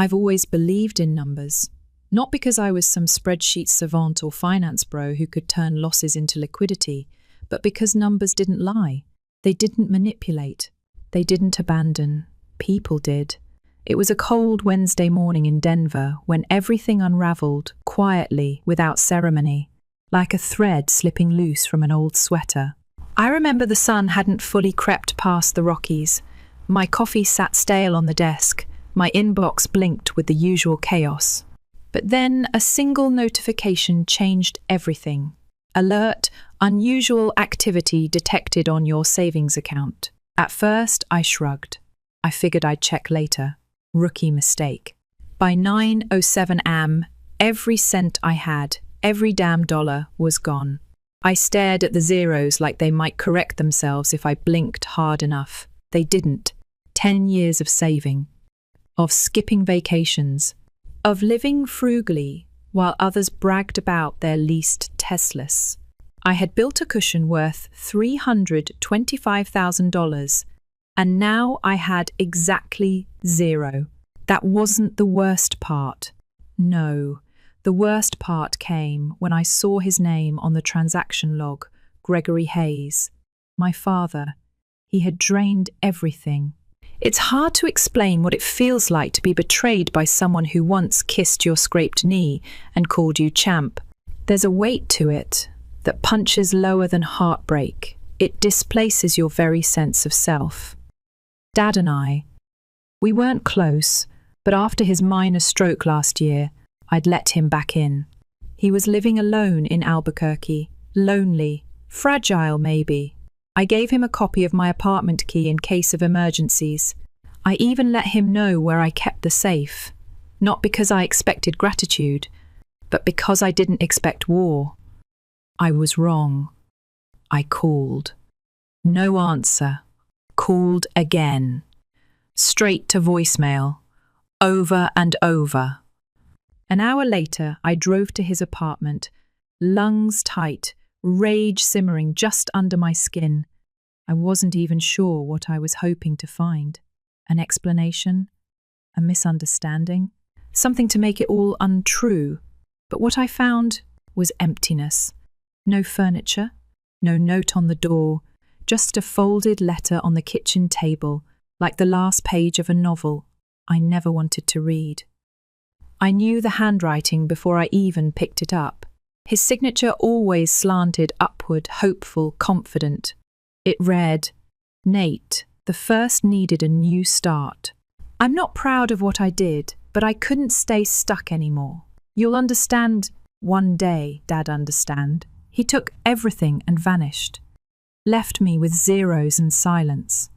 I've always believed in numbers, not because I was some spreadsheet savant or finance bro who could turn losses into liquidity, but because numbers didn't lie. They didn't manipulate. They didn't abandon. People did. It was a cold Wednesday morning in Denver when everything unraveled, quietly, without ceremony, like a thread slipping loose from an old sweater. I remember the sun hadn't fully crept past the Rockies. My coffee sat stale on the desk. My inbox blinked with the usual chaos. But then a single notification changed everything. Alert, unusual activity detected on your savings account. At first, I shrugged. I figured I'd check later. Rookie mistake. By 9:07 am, every cent I had, every damn dollar, was gone. I stared at the zeros like they might correct themselves if I blinked hard enough. They didn't. 10 years of saving, of skipping vacations, of living frugally while others bragged about their leased Teslas. I had built a cushion worth $325,000, and now I had exactly zero. That wasn't the worst part. No, the worst part came when I saw his name on the transaction log, Gregory Hayes. My father. He had drained everything. It's hard to explain what it feels like to be betrayed by someone who once kissed your scraped knee and called you champ. There's a weight to it that punches lower than heartbreak. It displaces your very sense of self. Dad and I, we weren't close, but after his minor stroke last year, I'd let him back in. He was living alone in Albuquerque, lonely, fragile maybe. I gave him a copy of my apartment key in case of emergencies. I even let him know where I kept the safe, not because I expected gratitude, but because I didn't expect war. I was wrong. I called. No answer. Called again. Straight to voicemail. Over and over. An hour later, I drove to his apartment, lungs tight, rage simmering just under my skin. I wasn't even sure what I was hoping to find. An explanation? A misunderstanding? Something to make it all untrue. But what I found was emptiness. No furniture, no note on the door, just a folded letter on the kitchen table, like the last page of a novel I never wanted to read. I knew the handwriting before I even picked it up. His signature always slanted upward, hopeful, confident. It read, "Nate, the first needed a new start. I'm not proud of what I did, but I couldn't stay stuck anymore. You'll understand one day, Dad, understand." He took everything and vanished, left me with zeros and silence.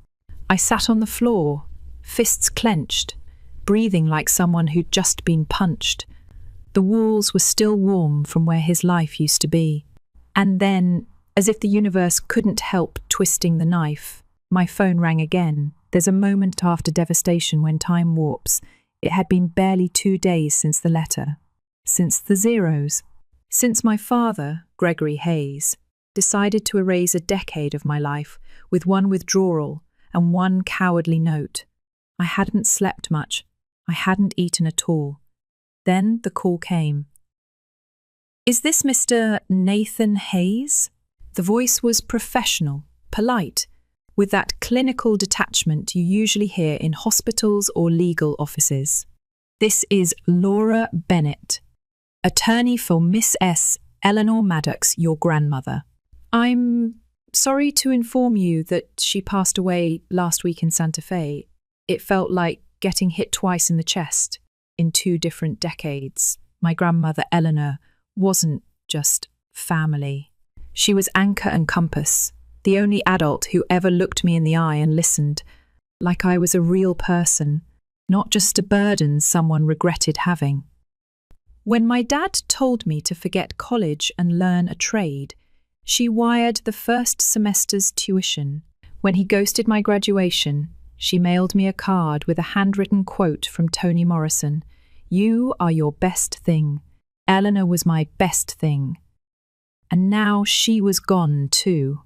I sat on the floor, fists clenched, breathing like someone who'd just been punched. The walls were still warm from where his life used to be. And then, as if the universe couldn't help twisting the knife, my phone rang again. There's a moment after devastation when time warps. It had been barely 2 days since the letter, since the zeros, since my father, Gregory Hayes, decided to erase a decade of my life with one withdrawal and one cowardly note. I hadn't slept much. I hadn't eaten at all. Then the call came. "Is this Mr. Nathan Hayes?" The voice was professional, polite, with that clinical detachment you usually hear in hospitals or legal offices. "This is Laura Bennett, attorney for Miss S. Eleanor Maddox, your grandmother. I'm sorry to inform you that she passed away last week in Santa Fe. It felt like getting hit twice in the chest in 2 different decades. My grandmother Eleanor wasn't just family. She was anchor and compass, the only adult who ever looked me in the eye and listened, like I was a real person, not just a burden someone regretted having. When my dad told me to forget college and learn a trade, she wired the first semester's tuition. When he ghosted my graduation, she mailed me a card with a handwritten quote from Toni Morrison. "You are your best thing. Eleanor was my best thing." And now she was gone too.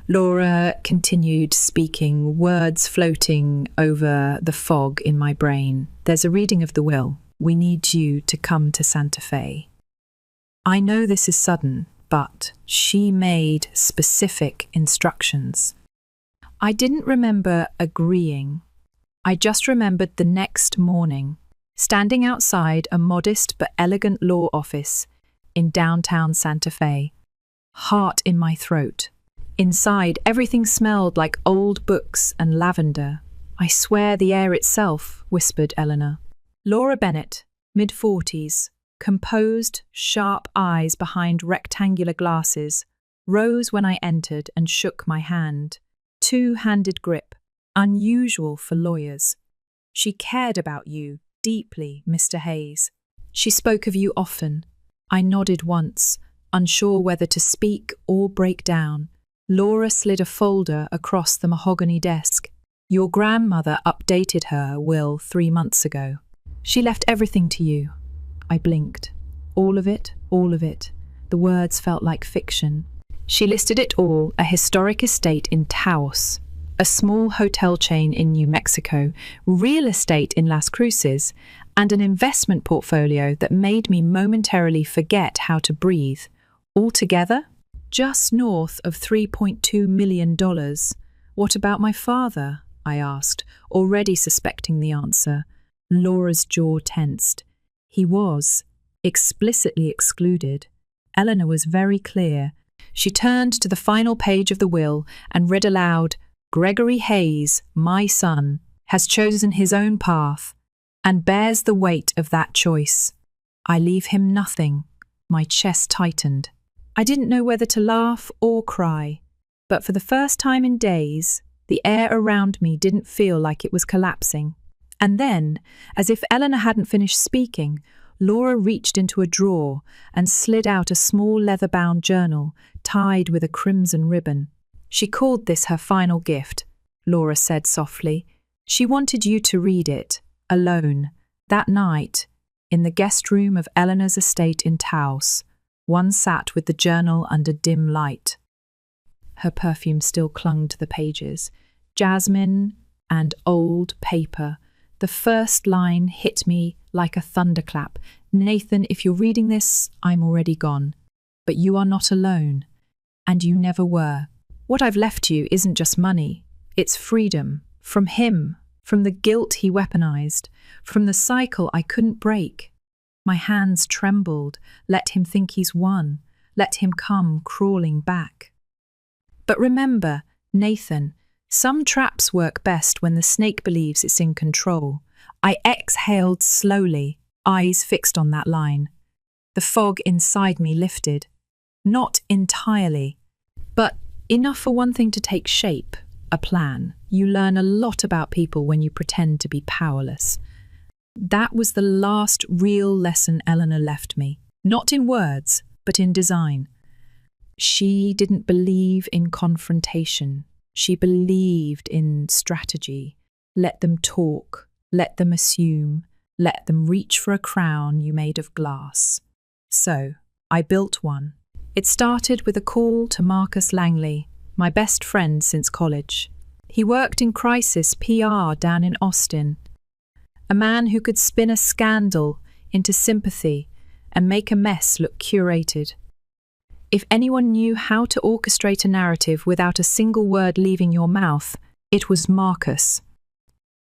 Laura continued speaking, words floating over the fog in my brain. There's a reading of the will. We need you to come to Santa Fe. I know this is sudden, but she made specific instructions. I didn't remember agreeing. I just remembered the next morning, standing outside a modest but elegant law office in downtown Santa Fe, heart in my throat. Inside, everything smelled like old books and lavender. I swear the air itself, whispered Eleanor. Laura Bennett, mid-40s, composed, sharp eyes behind rectangular glasses, rose when I entered and shook my hand. Two-handed grip, unusual for lawyers. She cared about you deeply, Mr. Hayes. She spoke of you often. I nodded once, unsure whether to speak or break down. Laura slid a folder across the mahogany desk. Your grandmother updated her will 3 months ago. She left everything to you. I blinked. All of it, all of it. The words felt like fiction. She listed it all: a historic estate in Taos, a small hotel chain in New Mexico, real estate in Las Cruces, and an investment portfolio that made me momentarily forget how to breathe. Altogether, just north of $3.2 million. What about my father? I asked, already suspecting the answer. Laura's jaw tensed. He was explicitly excluded. Eleanor was very clear. She turned to the final page of the will and read aloud, Gregory Hayes, my son, has chosen his own path and bears the weight of that choice. I leave him nothing. My chest tightened. I didn't know whether to laugh or cry, but for the first time in days, the air around me didn't feel like it was collapsing. And then, as if Eleanor hadn't finished speaking, Laura reached into a drawer and slid out a small leather-bound journal tied with a crimson ribbon. She called this her final gift, Laura said softly. She wanted you to read it, alone, that night, in the guest room of Eleanor's estate in Taos. One sat with the journal under dim light. Her perfume still clung to the pages. Jasmine and old paper. The first line hit me like a thunderclap. Nathan, if you're reading this, I'm already gone. But you are not alone. And you never were. What I've left you isn't just money. It's freedom. From him. From the guilt he weaponized. From the cycle I couldn't break. My hands trembled. Let him think he's won. Let him come crawling back. But remember, Nathan, some traps work best when the snake believes it's in control. I exhaled slowly, eyes fixed on that line. The fog inside me lifted. Not entirely, but enough for one thing to take shape, a plan. You learn a lot about people when you pretend to be powerless. That was the last real lesson Eleanor left me. Not in words, but in design. She didn't believe in confrontation. She believed in strategy. Let them talk. Let them assume. Let them reach for a crown you made of glass. So, I built one. It started with a call to Marcus Langley, my best friend since college. He worked in crisis PR down in Austin. A man who could spin a scandal into sympathy and make a mess look curated. If anyone knew how to orchestrate a narrative without a single word leaving your mouth, it was Marcus.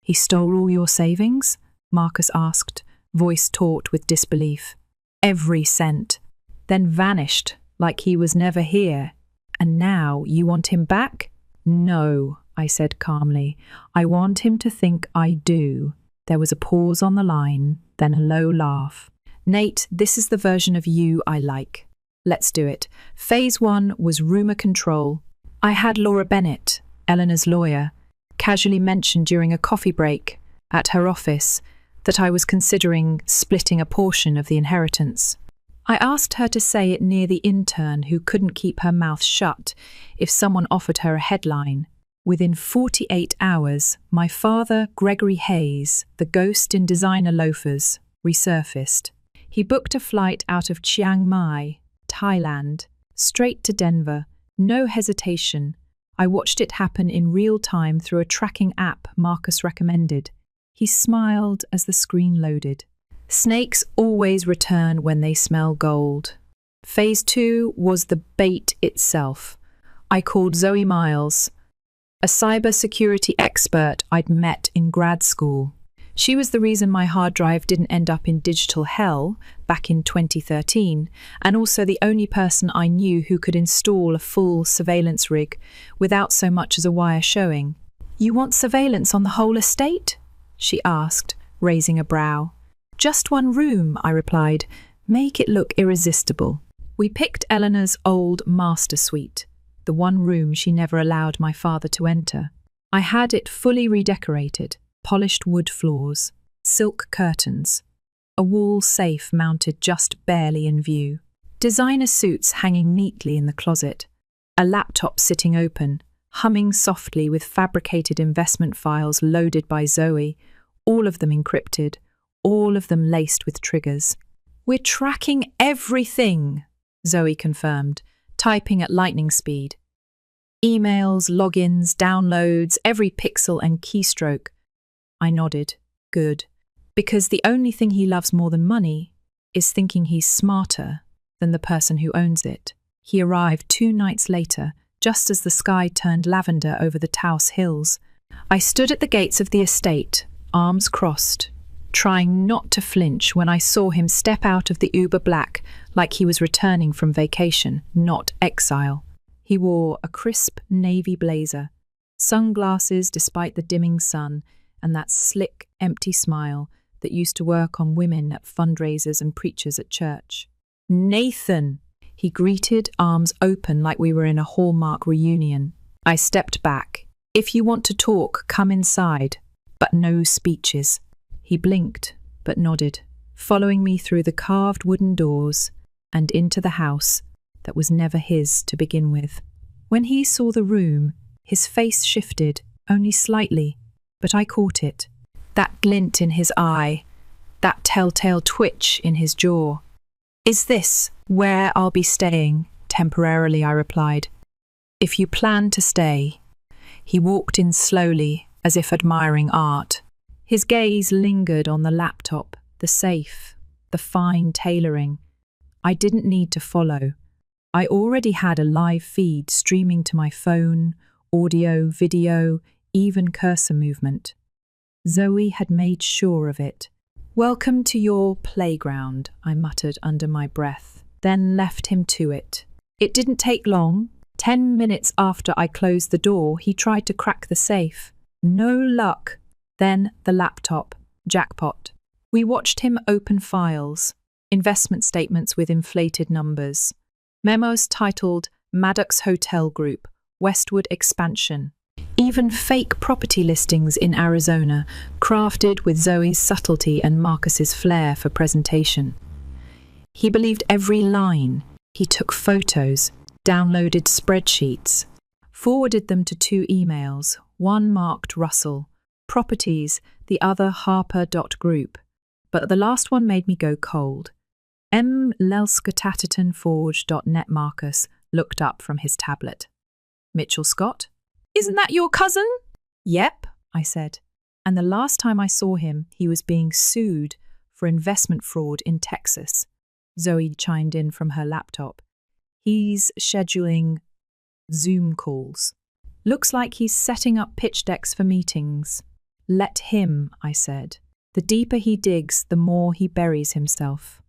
He stole all your savings? Marcus asked, voice taut with disbelief. Every cent. Then vanished, like he was never here. And now you want him back? No, I said calmly. I want him to think I do. There was a pause on the line, then a low laugh. Nate, this is the version of you I like. Let's do it. Phase 1 was rumour control. I had Laura Bennett, Eleanor's lawyer, casually mention during a coffee break at her office that I was considering splitting a portion of the inheritance. I asked her to say it near the intern who couldn't keep her mouth shut if someone offered her a headline. Within 48 hours, my father, Gregory Hayes, the ghost in designer loafers, resurfaced. He booked a flight out of Chiang Mai, Thailand, straight to Denver, no hesitation, I watched it happen in real time through a tracking app Marcus recommended. He smiled as the screen loaded. Snakes always return when they smell gold. Phase 2 was the bait itself. I called Zoe Miles, a cybersecurity expert I'd met in grad school. She was the reason my hard drive didn't end up in digital hell back in 2013, and also the only person I knew who could install a full surveillance rig without so much as a wire showing. "You want surveillance on the whole estate?" she asked, raising a brow. "Just one room," I replied. "Make it look irresistible." We picked Eleanor's old master suite, the one room she never allowed my father to enter. I had it fully redecorated. Polished wood floors, silk curtains, a wall safe mounted just barely in view, designer suits hanging neatly in the closet, a laptop sitting open, humming softly with fabricated investment files loaded by Zoe, all of them encrypted, all of them laced with triggers. "We're tracking everything," Zoe confirmed, typing at lightning speed. Emails, logins, downloads, every pixel and keystroke. I nodded. Good. Because the only thing he loves more than money is thinking he's smarter than the person who owns it. He arrived 2 nights later, just as the sky turned lavender over the Taos Hills. I stood at the gates of the estate, arms crossed, trying not to flinch when I saw him step out of the Uber Black like he was returning from vacation, not exile. He wore a crisp navy blazer, sunglasses despite the dimming sun, and that slick, empty smile that used to work on women at fundraisers and preachers at church. "Nathan!" he greeted, arms open like we were in a Hallmark reunion. I stepped back. "If you want to talk, come inside, but no speeches." He blinked, but nodded, following me through the carved wooden doors and into the house that was never his to begin with. When he saw the room, his face shifted, only slightly, but I caught it. That glint in his eye, that telltale twitch in his jaw. "Is this where I'll be staying?" Temporarily, I replied. "If you plan to stay." He walked in slowly, as if admiring art. His gaze lingered on the laptop, the safe, the fine tailoring. I didn't need to follow. I already had a live feed streaming to my phone, audio, video, even cursor movement. Zoe had made sure of it. "Welcome to your playground," I muttered under my breath, then left him to it. It didn't take long. 10 minutes after I closed the door, he tried to crack the safe. No luck. Then the laptop. Jackpot. We watched him open files, investment statements with inflated numbers, memos titled Maddox Hotel Group, Westwood Expansion, even fake property listings in Arizona, crafted with Zoe's subtlety and Marcus's flair for presentation. He believed every line. He took photos, downloaded spreadsheets, forwarded them to 2 emails, one marked Russell, Properties, the other Harper.Group. But the last one made me go cold. Lelskatatenforge.net Marcus looked up from his tablet. "Mitchell Scott? Isn't that your cousin?" "Yep," I said. And the last time I saw him, he was being sued for investment fraud in Texas. Zoe chimed in from her laptop. "He's scheduling Zoom calls. Looks like he's setting up pitch decks for meetings." "Let him," I said. "The deeper he digs, the more he buries himself."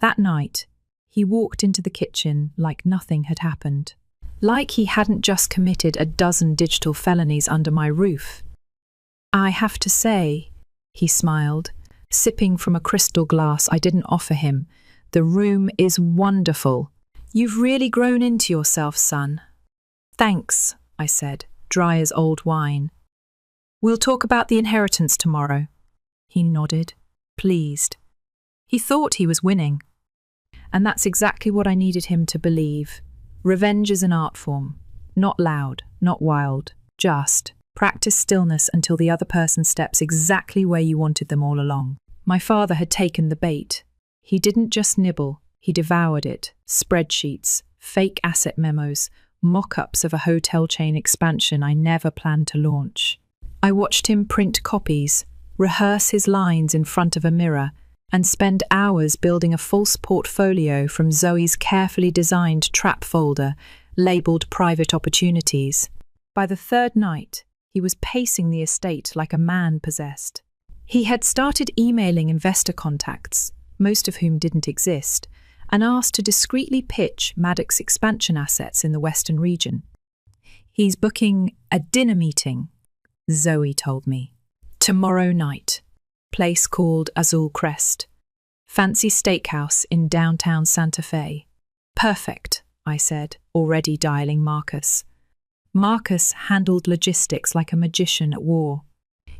That night, he walked into the kitchen like nothing had happened. Like he hadn't just committed a dozen digital felonies under my roof. "I have to say," he smiled, sipping from a crystal glass I didn't offer him, "the room is wonderful. You've really grown into yourself, son." "Thanks," I said, dry as old wine. "We'll talk about the inheritance tomorrow." He nodded, pleased. He thought he was winning. And that's exactly what I needed him to believe. Revenge is an art form. Not loud, not wild, just practice stillness until the other person steps exactly where you wanted them all along. My father had taken the bait. He didn't just nibble, he devoured it. Spreadsheets, fake asset memos, mock-ups of a hotel chain expansion I never planned to launch. I watched him print copies, rehearse his lines in front of a mirror, and spend hours building a false portfolio from Zoe's carefully designed trap folder labelled private opportunities. By the third night, he was pacing the estate like a man possessed. He had started emailing investor contacts, most of whom didn't exist, and asked to discreetly pitch Maddox expansion assets in the Western region. "He's booking a dinner meeting," Zoe told me. "Tomorrow night. Place called Azul Crest. Fancy steakhouse in downtown Santa Fe." "Perfect," I said, already dialing Marcus. Marcus handled logistics like a magician at war.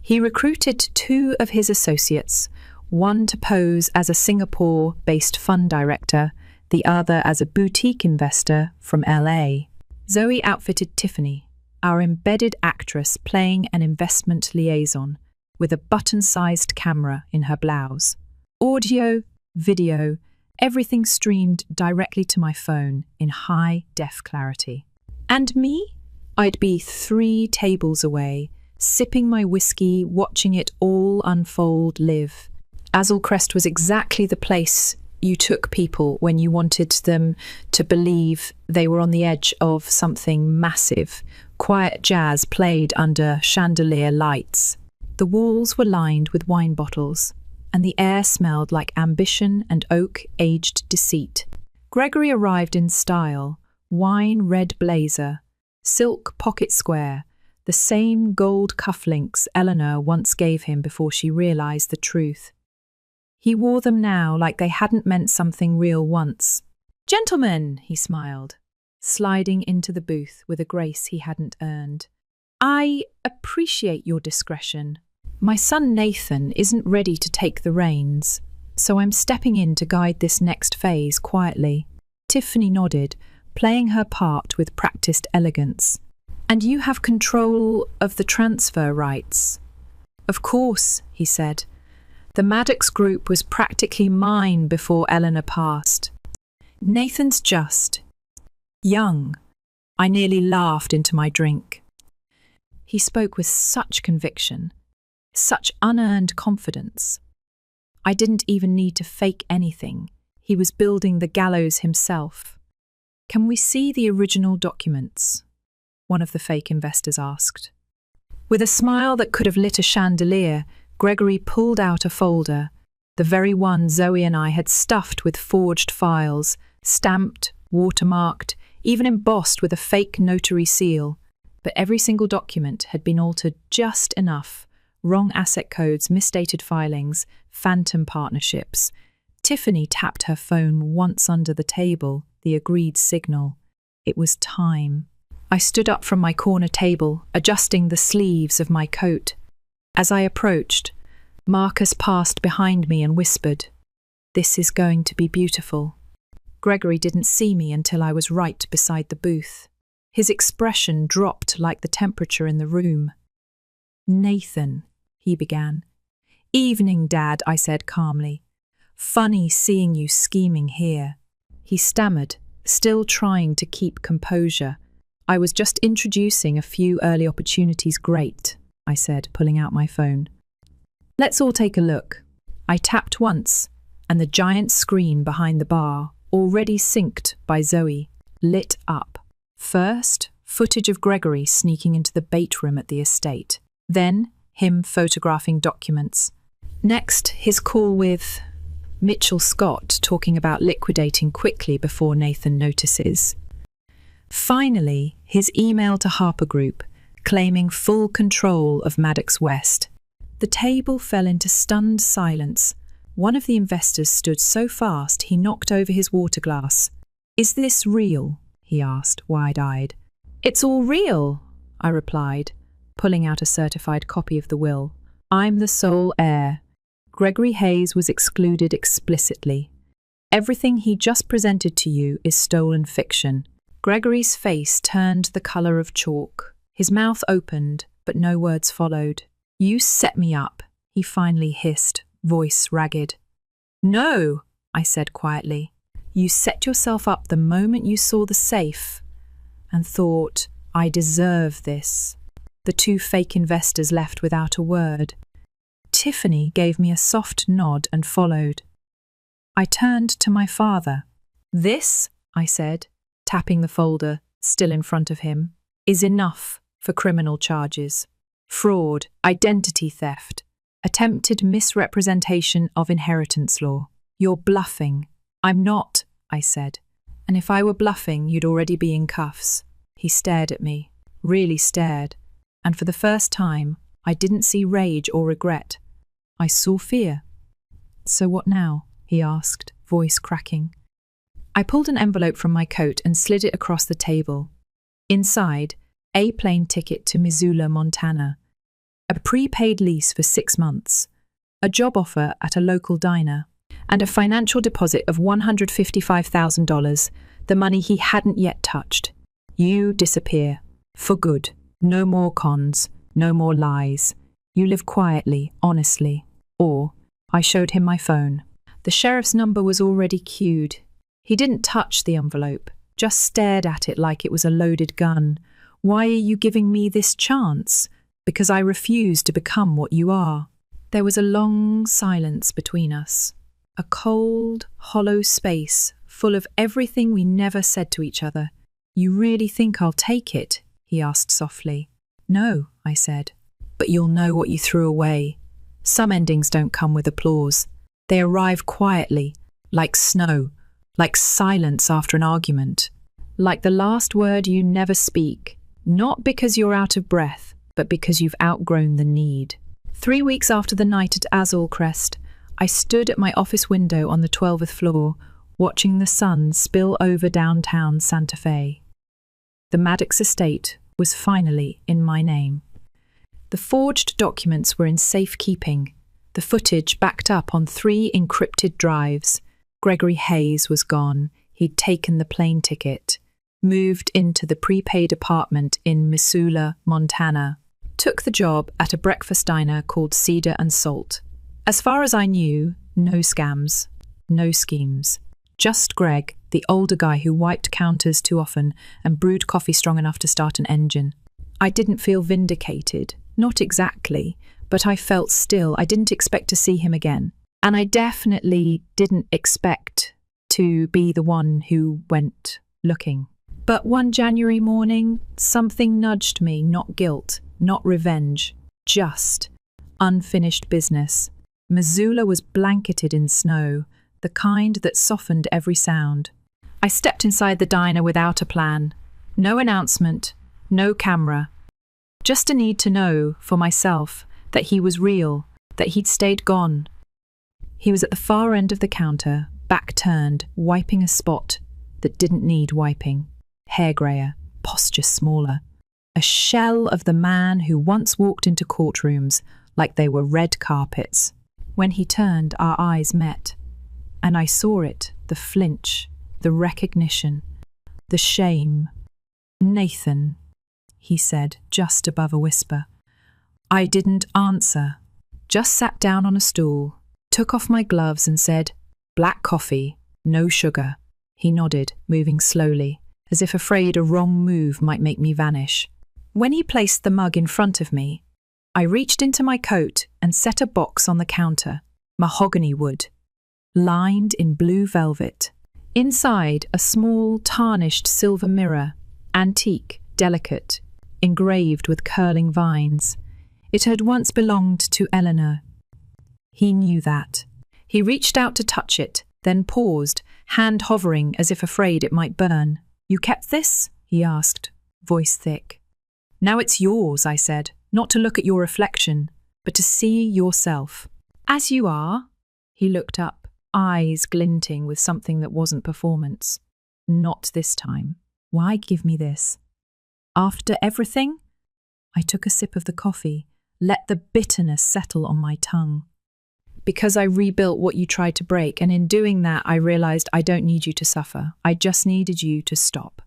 He recruited 2 of his associates, one to pose as a Singapore-based fund director, the other as a boutique investor from LA. Zoe outfitted Tiffany, our embedded actress playing an investment liaison, with a button-sized camera in her blouse. Audio, video, everything streamed directly to my phone in high-def clarity. And me? I'd be 3 tables away, sipping my whiskey, watching it all unfold live. Azul Crest was exactly the place you took people when you wanted them to believe they were on the edge of something massive. Quiet jazz played under chandelier lights. The walls were lined with wine bottles, and the air smelled like ambition and oak-aged deceit. Gregory arrived in style, wine-red blazer, silk pocket square, the same gold cufflinks Eleanor once gave him before she realised the truth. He wore them now like they hadn't meant something real once. "Gentlemen," he smiled, sliding into the booth with a grace he hadn't earned. "I appreciate your discretion. My son Nathan isn't ready to take the reins, so I'm stepping in to guide this next phase quietly." Tiffany nodded, playing her part with practiced elegance. "And you have control of the transfer rights?" "Of course," he said. "The Maddox Group was practically mine before Eleanor passed. Nathan's just young." I nearly laughed into my drink. He spoke with such conviction, such unearned confidence. I didn't even need to fake anything. He was building the gallows himself. "Can we see the original documents?" one of the fake investors asked. With a smile that could have lit a chandelier, Gregory pulled out a folder, the very one Zoe and I had stuffed with forged files, stamped, watermarked, even embossed with a fake notary seal. But every single document had been altered just enough. Wrong asset codes, misstated filings, phantom partnerships. Tiffany tapped her phone once under the table, the agreed signal. It was time. I stood up from my corner table, adjusting the sleeves of my coat. As I approached, Marcus passed behind me and whispered, "This is going to be beautiful." Gregory didn't see me until I was right beside the booth. His expression dropped like the temperature in the room. "Nathan," he began. "Evening, Dad," I said calmly. "Funny seeing you scheming here." He stammered, still trying to keep composure. "I was just introducing a few early opportunities. Great," I said, pulling out my phone. "Let's all take a look." I tapped once, and the giant screen behind the bar, already synced by Zoe, lit up. First, footage of Gregory sneaking into the bait room at the estate. Then, him photographing documents. Next, his call with Mitchell Scott, talking about liquidating quickly before Nathan notices. Finally, his email to Harper Group, claiming full control of Maddox West. The table fell into stunned silence. One of the investors stood so fast he knocked over his water glass. "Is this real?" he asked, wide-eyed. "It's all real," I replied, pulling out a certified copy of the will. "I'm the sole heir." Gregory Hayes was excluded explicitly. "Everything he just presented to you is stolen fiction." Gregory's face turned the colour of chalk. His mouth opened, but no words followed. "You set me up," he finally hissed, voice ragged. "No," I said quietly. "You set yourself up the moment you saw the safe, and thought, I deserve this. The two fake investors left without a word. Tiffany gave me a soft nod and followed. I turned to my father. This, I said, tapping the folder still in front of him, is enough for criminal charges. Fraud, identity theft, attempted misrepresentation of inheritance law. You're bluffing. I'm not, I said. And if I were bluffing, you'd already be in cuffs. He stared at me, really stared, and for the first time, I didn't see rage or regret. I saw fear. So what now? He asked, voice cracking. I pulled an envelope from my coat and slid it across the table. Inside, a plane ticket to Missoula, Montana, a prepaid lease for 6 months, a job offer at a local diner, and a financial deposit of $155,000, the money he hadn't yet touched. You disappear. For good. No more cons. No more lies. You live quietly, honestly. Or, I showed him my phone. The sheriff's number was already queued. He didn't touch the envelope, just stared at it like it was a loaded gun. Why are you giving me this chance? Because I refuse to become what you are. There was a long silence between us. A cold, hollow space full of everything we never said to each other. You really think I'll take it? He asked softly. No, I said. But you'll know what you threw away. Some endings don't come with applause. They arrive quietly, like snow, like silence after an argument, like the last word you never speak, not because you're out of breath, but because you've outgrown the need. 3 weeks after the night at Azul Crest, I stood at my office window on the 12th floor, watching the sun spill over downtown Santa Fe. The Maddox estate was finally in my name. The forged documents were in safekeeping, the footage backed up on 3 encrypted drives. Gregory Hayes was gone. He'd taken the plane ticket, moved into the prepaid apartment in Missoula, Montana, took the job at a breakfast diner called Cedar and Salt. As far as I knew, no scams, no schemes. Just Greg, the older guy who wiped counters too often and brewed coffee strong enough to start an engine. I didn't feel vindicated, not exactly, but I felt still I didn't expect to see him again. And I definitely didn't expect to be the one who went looking. But one January morning, something nudged me, not guilt, not revenge, just unfinished business. Missoula was blanketed in snow, the kind that softened every sound. I stepped inside the diner without a plan. No announcement, no camera. Just a need to know, for myself, that he was real, that he'd stayed gone. He was at the far end of the counter, back turned, wiping a spot that didn't need wiping. Hair grayer, posture smaller. A shell of the man who once walked into courtrooms like they were red carpets. When he turned, our eyes met. And I saw it, the flinch, the recognition, the shame. Nathan, he said, just above a whisper. I didn't answer, just sat down on a stool, took off my gloves and said, "Black coffee, no sugar." He nodded, moving slowly, as if afraid a wrong move might make me vanish. When he placed the mug in front of me, I reached into my coat and set a box on the counter, mahogany wood, lined in blue velvet. Inside, a small, tarnished silver mirror, antique, delicate, engraved with curling vines. It had once belonged to Eleanor. He knew that. He reached out to touch it, then paused, hand hovering as if afraid it might burn. "You kept this?" he asked, voice thick. "Now it's yours," I said, "not to look at your reflection, but to see yourself." "As you are?" He looked up, eyes glinting with something that wasn't performance. "Not this time. Why give me this?" "After everything?" I took a sip of the coffee, let the bitterness settle on my tongue. "Because I rebuilt what you tried to break, and in doing that I realized I don't need you to suffer. I just needed you to stop."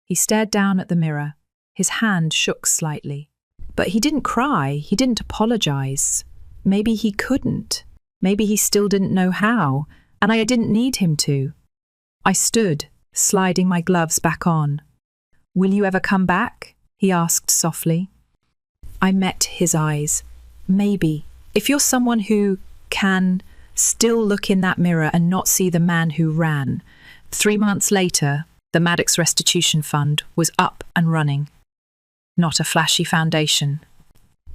He stared down at the mirror. His hand shook slightly. But he didn't cry, he didn't apologize. Maybe he couldn't. Maybe he still didn't know how, and I didn't need him to. I stood, sliding my gloves back on. "Will you ever come back?" he asked softly. I met his eyes. "Maybe. If you're someone who can still look in that mirror and not see the man who ran." 3 months later, the Maddox Restitution Fund was up and running. Not a flashy foundation.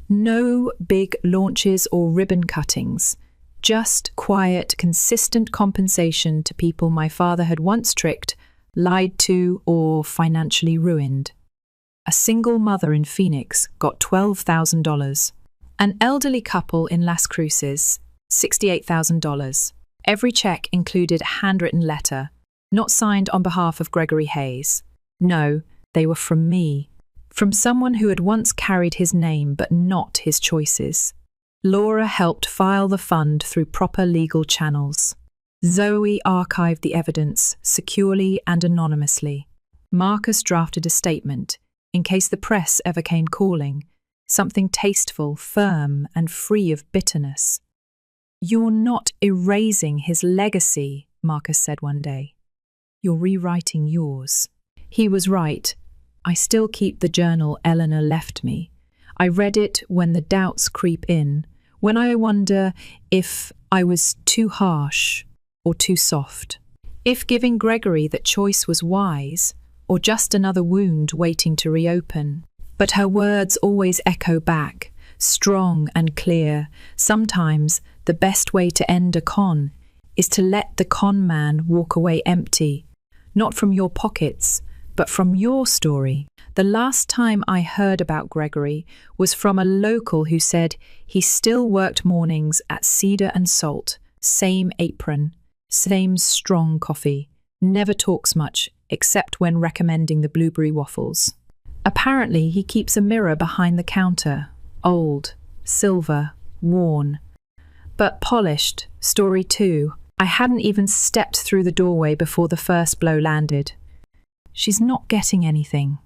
No big launches or ribbon cuttings. Just quiet, consistent compensation to people my father had once tricked, lied to, or financially ruined. A single mother in Phoenix got $12,000. An elderly couple in Las Cruces, $68,000. Every check included a handwritten letter, not signed on behalf of Gregory Hayes. No, they were from me. From someone who had once carried his name but not his choices. Laura helped file the fund through proper legal channels. Zoe archived the evidence securely and anonymously. Marcus drafted a statement, in case the press ever came calling, something tasteful, firm, and free of bitterness. "You're not erasing his legacy," Marcus said one day. "You're rewriting yours." He was right. I still keep the journal Eleanor left me. I read it when the doubts creep in, when I wonder if I was too harsh or too soft. If giving Gregory that choice was wise, or just another wound waiting to reopen. But her words always echo back, strong and clear. Sometimes the best way to end a con is to let the con man walk away empty, not from your pockets, but from your story. The last time I heard about Gregory was from a local who said he still worked mornings at Cedar and Salt, same apron, same strong coffee, never talks much except when recommending the blueberry waffles. Apparently he keeps a mirror behind the counter, old, silver, worn, but polished. Story 2. I hadn't even stepped through the doorway before the first blow landed. She's not getting anything.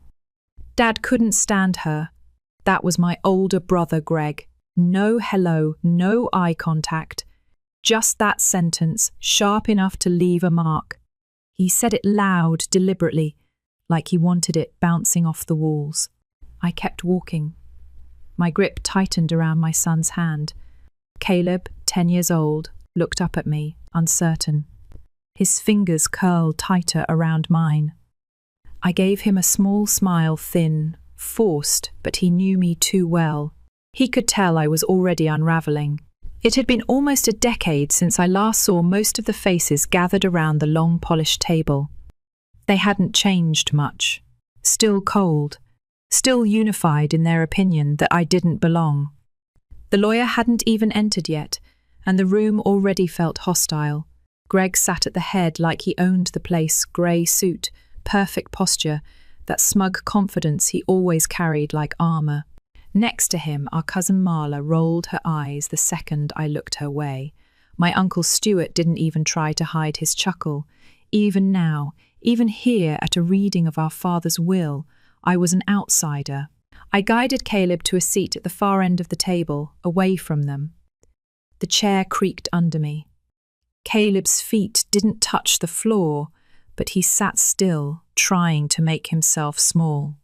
Dad couldn't stand her. That was my older brother, Greg. No hello, no eye contact. Just that sentence, sharp enough to leave a mark. He said it loud, deliberately, like he wanted it bouncing off the walls. I kept walking. My grip tightened around my son's hand. Caleb, 10 years old, looked up at me, uncertain. His fingers curled tighter around mine. I gave him a small smile, thin, forced, but he knew me too well. He could tell I was already unravelling. It had been almost a decade since I last saw most of the faces gathered around the long polished table. They hadn't changed much. Still cold. Still unified in their opinion that I didn't belong. The lawyer hadn't even entered yet, and the room already felt hostile. Greg sat at the head like he owned the place, grey suit, perfect posture, that smug confidence he always carried like armour. Next to him, our cousin Marla rolled her eyes the second I looked her way. My Uncle Stuart didn't even try to hide his chuckle. Even now, even here at a reading of our father's will, I was an outsider. I guided Caleb to a seat at the far end of the table, away from them. The chair creaked under me. Caleb's feet didn't touch the floor, but he sat still, trying to make himself small.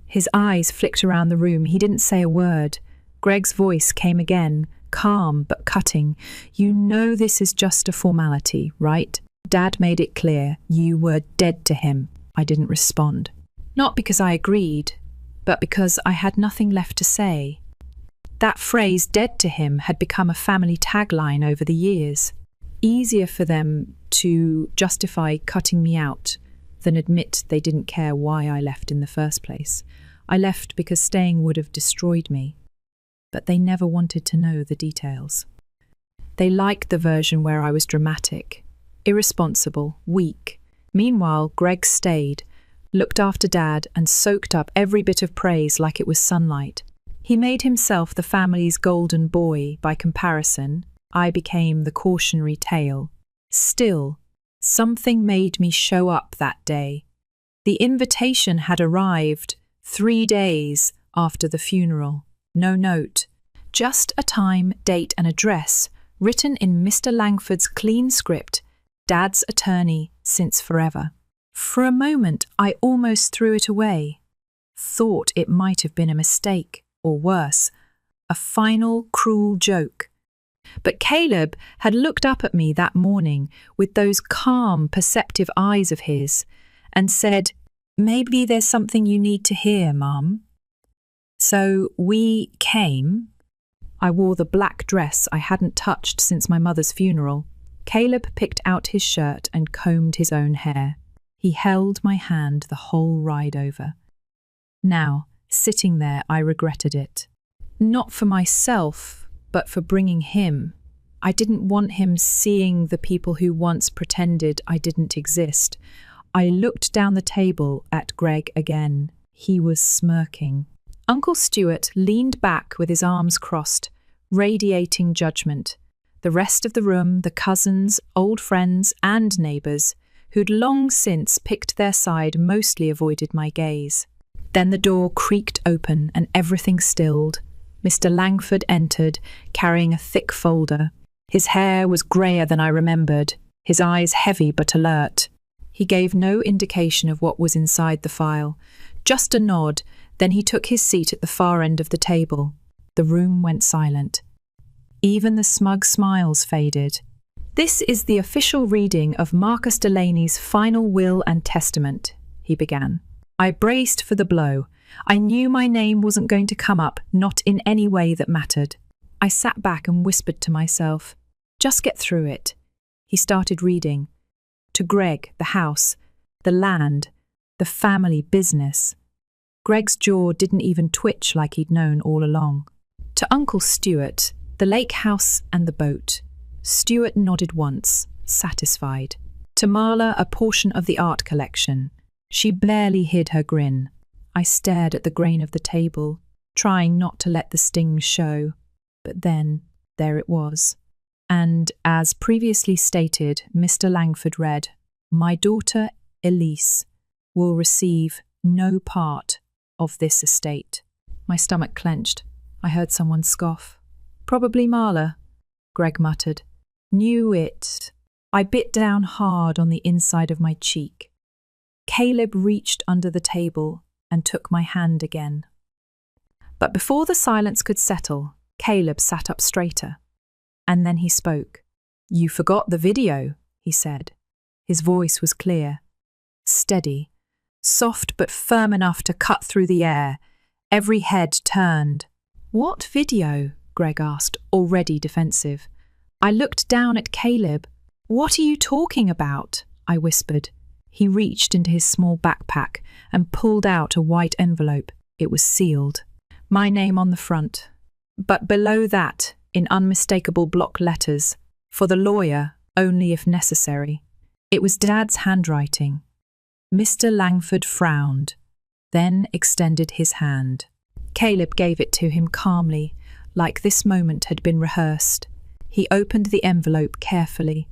His eyes flicked around the room. He didn't say a word. Greg's voice came again, calm but cutting. "You know this is just a formality, right? Dad made it clear you were dead to him." I didn't respond. Not because I agreed, but because I had nothing left to say. That phrase, dead to him, had become a family tagline over the years. Easier for them to justify cutting me out than admit they didn't care why I left in the first place. I left because staying would have destroyed me. But they never wanted to know the details. They liked the version where I was dramatic, irresponsible, weak. Meanwhile, Greg stayed, looked after Dad, and soaked up every bit of praise like it was sunlight. He made himself the family's golden boy. By comparison, I became the cautionary tale. Still, something made me show up that day. The invitation had arrived 3 days after the funeral. No note, just a time, date and address, written in Mr. Langford's clean script, Dad's attorney since forever. For a moment, I almost threw it away, thought it might have been a mistake, or worse, a final cruel joke. But Caleb had looked up at me that morning with those calm, perceptive eyes of his and said, "Maybe there's something you need to hear, Mum." So we came. I wore the black dress I hadn't touched since my mother's funeral. Caleb picked out his shirt and combed his own hair. He held my hand the whole ride over. Now, sitting there, I regretted it. Not for myself, but for bringing him. I didn't want him seeing the people who once pretended I didn't exist. I looked down the table at Greg again. He was smirking. Uncle Stuart leaned back with his arms crossed, radiating judgment. The rest of the room, the cousins, old friends, and neighbours, who'd long since picked their side, mostly avoided my gaze. Then the door creaked open and everything stilled. Mr. Langford entered, carrying a thick folder. His hair was greyer than I remembered, his eyes heavy but alert. He gave no indication of what was inside the file, just a nod. Then he took his seat at the far end of the table. The room went silent. Even the smug smiles faded. "This is the official reading of Marcus Delaney's final will and testament," he began. I braced for the blow. I knew my name wasn't going to come up, not in any way that mattered. I sat back and whispered to myself, "Just get through it." He started reading. To Greg, the house, the land, the family business. Greg's jaw didn't even twitch like he'd known all along. To Uncle Stuart, the lake house and the boat. Stuart nodded once, satisfied. To Marla, a portion of the art collection. She barely hid her grin. I stared at the grain of the table, trying not to let the sting show. But then, there it was. And, as previously stated, Mr. Langford read, "My daughter, Elise, will receive no part of this estate." My stomach clenched. I heard someone scoff. "Probably Marla," Greg muttered. "Knew it." I bit down hard on the inside of my cheek. Caleb reached under the table and took my hand again. But before the silence could settle, Caleb sat up straighter. And then he spoke. "You forgot the video," he said. His voice was clear, steady, soft but firm enough to cut through the air. Every head turned. "What video?" Greg asked, already defensive. I looked down at Caleb. "What are you talking about?" I whispered. He reached into his small backpack and pulled out a white envelope. It was sealed. My name on the front. But below that, in unmistakable block letters, "For the lawyer, only if necessary." It was Dad's handwriting. Mr. Langford frowned, then extended his hand. Caleb gave it to him calmly, like this moment had been rehearsed. He opened the envelope carefully.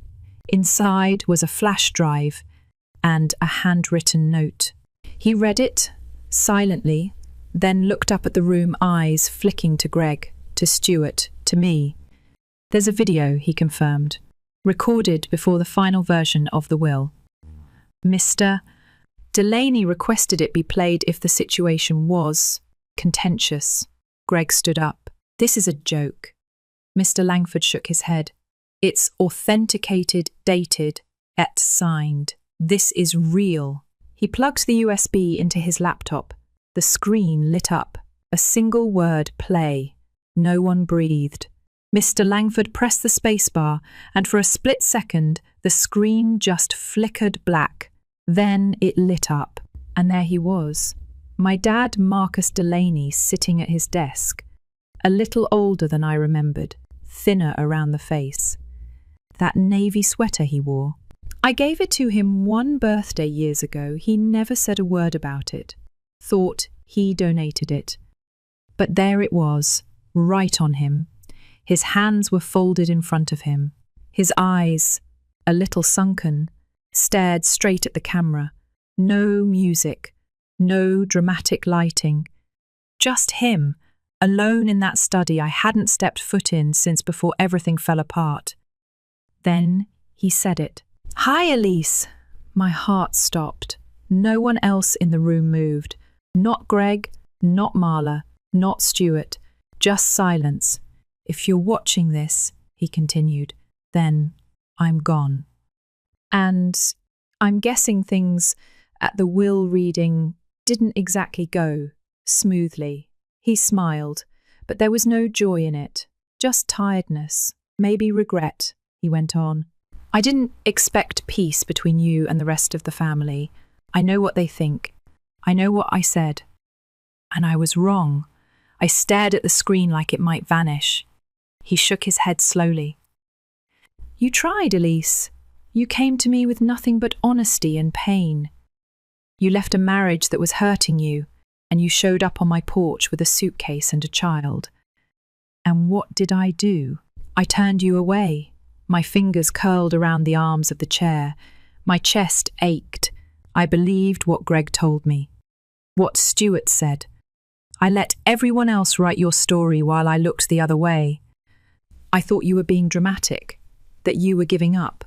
Inside was a flash drive and a handwritten note. He read it, silently, then looked up at the room, eyes flicking to Greg, to Stuart, to me. "There's a video," he confirmed, "recorded before the final version of the will. Mr. Delaney requested it be played if the situation was contentious." Greg stood up. "This is a joke." Mr. Langford shook his head. "It's authenticated, dated, et signed. This is real." He plugged the USB into his laptop. The screen lit up. A single word, "play." No one breathed. Mr. Langford pressed the spacebar, and for a split second, the screen just flickered black. Then it lit up, and there he was. My dad, Marcus Delaney, sitting at his desk. A little older than I remembered, thinner around the face. That navy sweater he wore. I gave it to him one birthday years ago. He never said a word about it. Thought he donated it. But there it was, right on him. His hands were folded in front of him. His eyes, a little sunken, stared straight at the camera. No music, no dramatic lighting. Just him, alone in that study I hadn't stepped foot in since before everything fell apart. Then he said it. "Hi, Elise. My heart stopped. No one else in the room moved. Not Greg, not Marla, not Stuart. Just silence. If you're watching this, he continued, then I'm gone. And I'm guessing things at the will reading didn't exactly go smoothly. He smiled, but there was no joy in it, just tiredness, maybe regret, he went on. I didn't expect peace between you and the rest of the family. I know what they think. I know what I said. And I was wrong. I stared at the screen like it might vanish. He shook his head slowly. You tried, Elise. You came to me with nothing but honesty and pain. You left a marriage that was hurting you, and you showed up on my porch with a suitcase and a child. And what did I do? I turned you away. My fingers curled around the arms of the chair. My chest ached. I believed what Greg told me, what Stuart said. I let everyone else write your story while I looked the other way. I thought you were being dramatic, that you were giving up.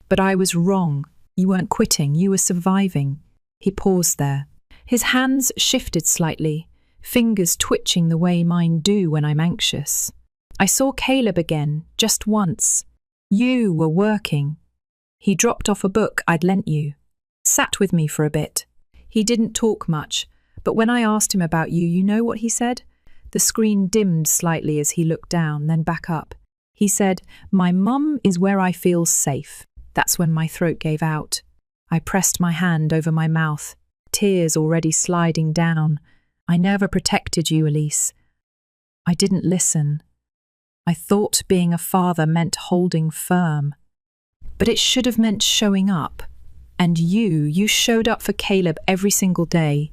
But I was wrong. You weren't quitting, you were surviving. He paused there. His hands shifted slightly, fingers twitching the way mine do when I'm anxious. I saw Caleb again, just once. You were working. He dropped off a book I'd lent you, sat with me for a bit. He didn't talk much, but when I asked him about you, you know what he said? The screen dimmed slightly as he looked down, then back up. He said, "My mum is where I feel safe." That's when my throat gave out. I pressed my hand over my mouth, tears already sliding down. I never protected you, Elise. I didn't listen. I thought being a father meant holding firm. But it should have meant showing up. And you showed up for Caleb every single day.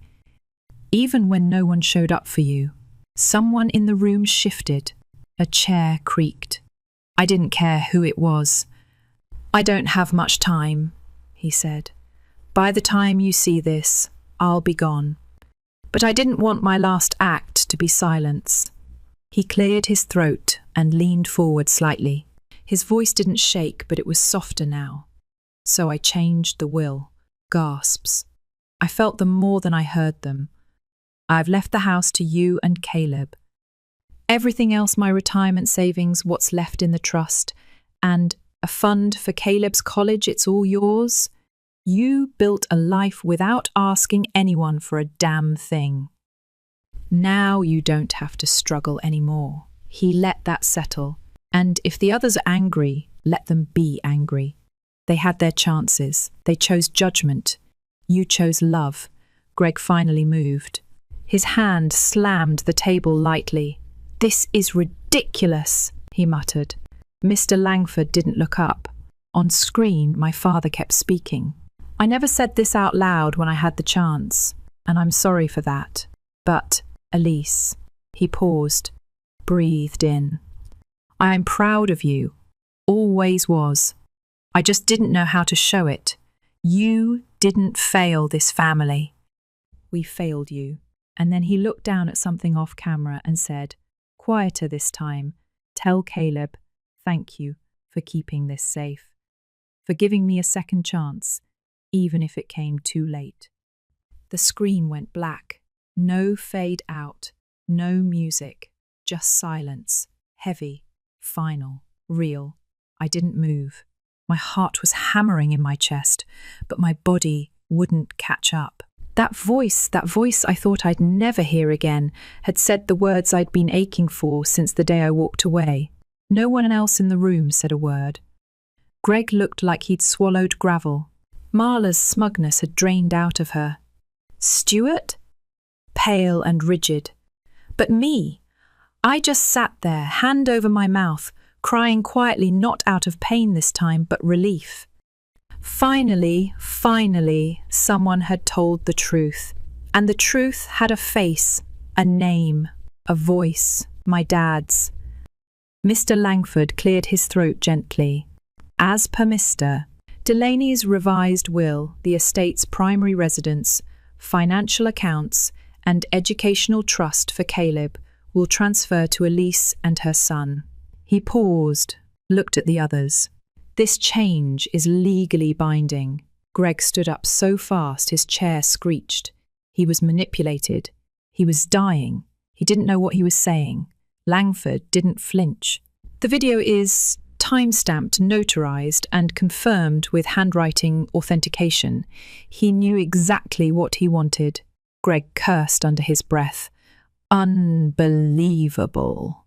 Even when no one showed up for you. Someone in the room shifted. A chair creaked. I didn't care who it was. I don't have much time, he said. By the time you see this, I'll be gone. But I didn't want my last act to be silence. He cleared his throat and leaned forward slightly. His voice didn't shake, but it was softer now. So I changed the will. Gasps. I felt them more than I heard them. I've left the house to you and Caleb. Everything else, my retirement savings, what's left in the trust, and a fund for Caleb's college, it's all yours. You built a life without asking anyone for a damn thing. Now you don't have to struggle anymore. He let that settle. And if the others are angry, let them be angry. They had their chances. They chose judgment. You chose love. Greg finally moved. His hand slammed the table lightly. This is ridiculous, he muttered. Mr. Langford didn't look up. On screen, my father kept speaking. I never said this out loud when I had the chance, and I'm sorry for that. But, Elise, he paused, breathed in. I am proud of you. Always was. I just didn't know how to show it. You didn't fail this family. We failed you. And then he looked down at something off camera and said, quieter this time, tell Caleb, thank you for keeping this safe, for giving me a second chance, even if it came too late. The screen went black. No fade out, no music, just silence, heavy, final, real. I didn't move. My heart was hammering in my chest, but my body wouldn't catch up. That voice I thought I'd never hear again, had said the words I'd been aching for since the day I walked away. No one else in the room said a word. Greg looked like he'd swallowed gravel. Marla's smugness had drained out of her. Stuart? Pale and rigid. But me? I just sat there, hand over my mouth, crying quietly, not out of pain this time, but relief. Finally, someone had told the truth. And the truth had a face, a name, a voice, my dad's. Mr. Langford cleared his throat gently. As per Mr. Delaney's revised will, the estate's primary residence, financial accounts, and educational trust for Caleb will transfer to Elise and her son. He paused, looked at the others. This change is legally binding. Greg stood up so fast his chair screeched. He was manipulated. He was dying. He didn't know what he was saying. Langford didn't flinch. The video is time-stamped, notarized, and confirmed with handwriting authentication. He knew exactly what he wanted. Greg cursed under his breath. Unbelievable.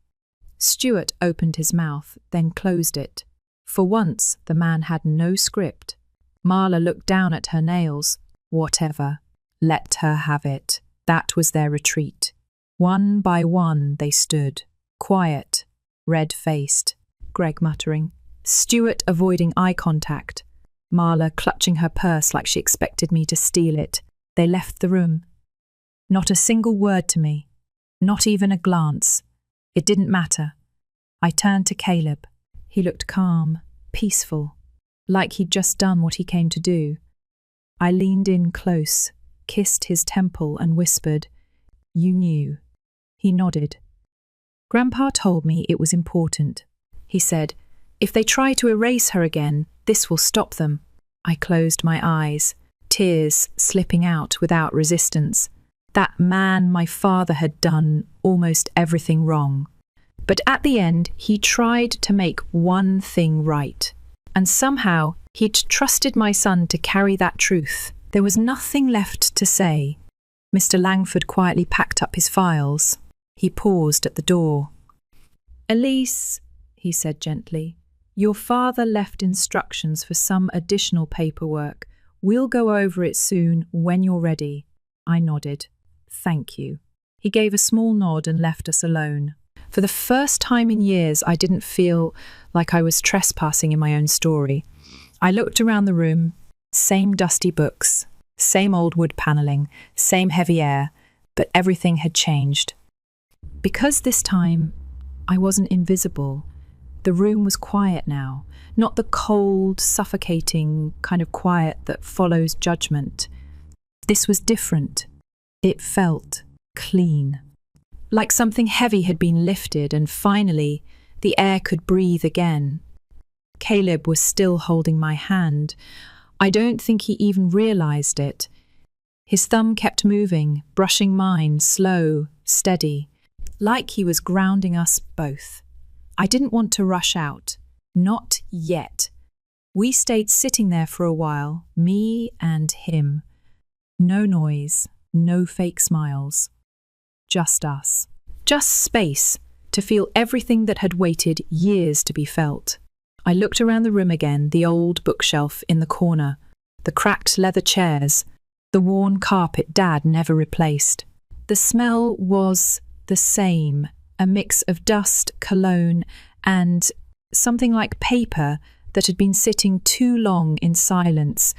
Stuart opened his mouth, then closed it. For once, the man had no script. Marla looked down at her nails. Whatever. Let her have it. That was their retreat. One by one they stood, quiet, red-faced. Greg muttering. Stuart avoiding eye contact. Marla clutching her purse like she expected me to steal it. They left the room. Not a single word to me. Not even a glance. It didn't matter. I turned to Caleb. He looked calm, peaceful, like he'd just done what he came to do. I leaned in close, kissed his temple and whispered, "You knew." He nodded. Grandpa told me it was important. He said, "If they try to erase her again, this will stop them." I closed my eyes, tears slipping out without resistance. That man, my father, had done almost everything wrong. But at the end, he tried to make one thing right. And somehow, he'd trusted my son to carry that truth. There was nothing left to say. Mr. Langford quietly packed up his files. He paused at the door. "Elise," he said gently, "your father left instructions for some additional paperwork. We'll go over it soon when you're ready." I nodded. "Thank you." He gave a small nod and left us alone. For the first time in years, I didn't feel like I was trespassing in my own story. I looked around the room. Same dusty books, same old wood panelling, same heavy air, but everything had changed. Because this time, I wasn't invisible. The room was quiet now, not the cold, suffocating kind of quiet that follows judgment. This was different. It felt clean. Like something heavy had been lifted and finally the air could breathe again. Caleb was still holding my hand. I don't think he even realized it. His thumb kept moving, brushing mine, slow, steady, like he was grounding us both. I didn't want to rush out. Not yet. We stayed sitting there for a while, me and him. No noise, no fake smiles. Just us. Just space to feel everything that had waited years to be felt. I looked around the room again, the old bookshelf in the corner, the cracked leather chairs, the worn carpet Dad never replaced. The smell was the same, a mix of dust, cologne, and something like paper that had been sitting too long in silence.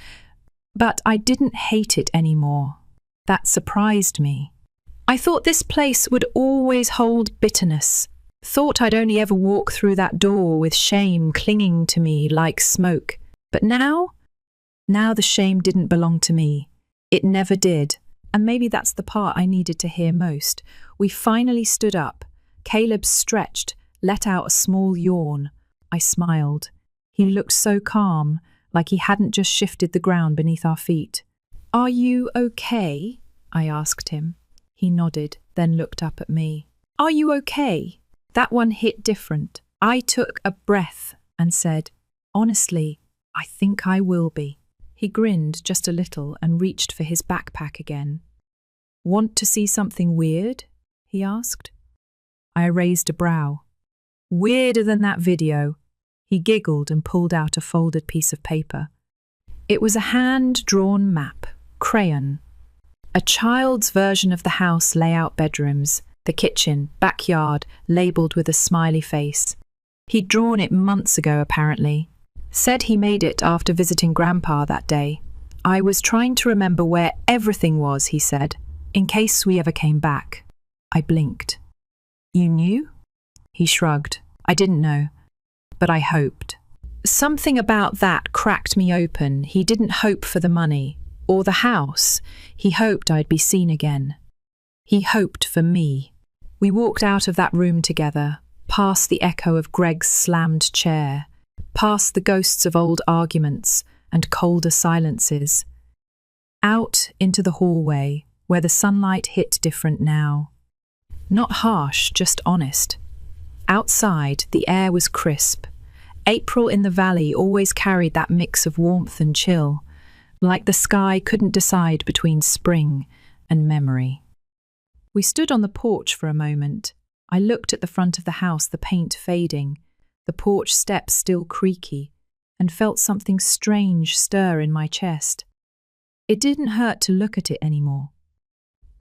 But I didn't hate it anymore. That surprised me. I thought this place would always hold bitterness. Thought I'd only ever walk through that door with shame clinging to me like smoke. But now the shame didn't belong to me. It never did. And maybe that's the part I needed to hear most. We finally stood up. Caleb stretched, let out a small yawn. I smiled. He looked so calm, like he hadn't just shifted the ground beneath our feet. "Are you okay?" I asked him. He nodded, then looked up at me. "Are you okay?" That one hit different. I took a breath and said, "Honestly, I think I will be." He grinned just a little and reached for his backpack again. "Want to see something weird?" he asked. I raised a brow. "Weirder than that video." He giggled and pulled out a folded piece of paper. It was a hand-drawn map, crayon. A child's version of the house layout bedrooms, the kitchen, backyard, labelled with a smiley face. He'd drawn it months ago, apparently. Said he made it after visiting Grandpa that day. "I was trying to remember where everything was," he said, "in case we ever came back." I blinked. "You knew?" He shrugged. "I didn't know, but I hoped." Something about that cracked me open. He didn't hope for the money or the house. He hoped I'd be seen again. He hoped for me. We walked out of that room together, past the echo of Greg's slammed chair, past the ghosts of old arguments, and colder silences. Out into the hallway, where the sunlight hit different now. Not harsh, just honest. Outside, the air was crisp. April in the valley always carried that mix of warmth and chill, like the sky couldn't decide between spring and memory. We stood on the porch for a moment. I looked at the front of the house, the paint fading, the porch steps still creaky, and felt something strange stir in my chest. It didn't hurt to look at it anymore.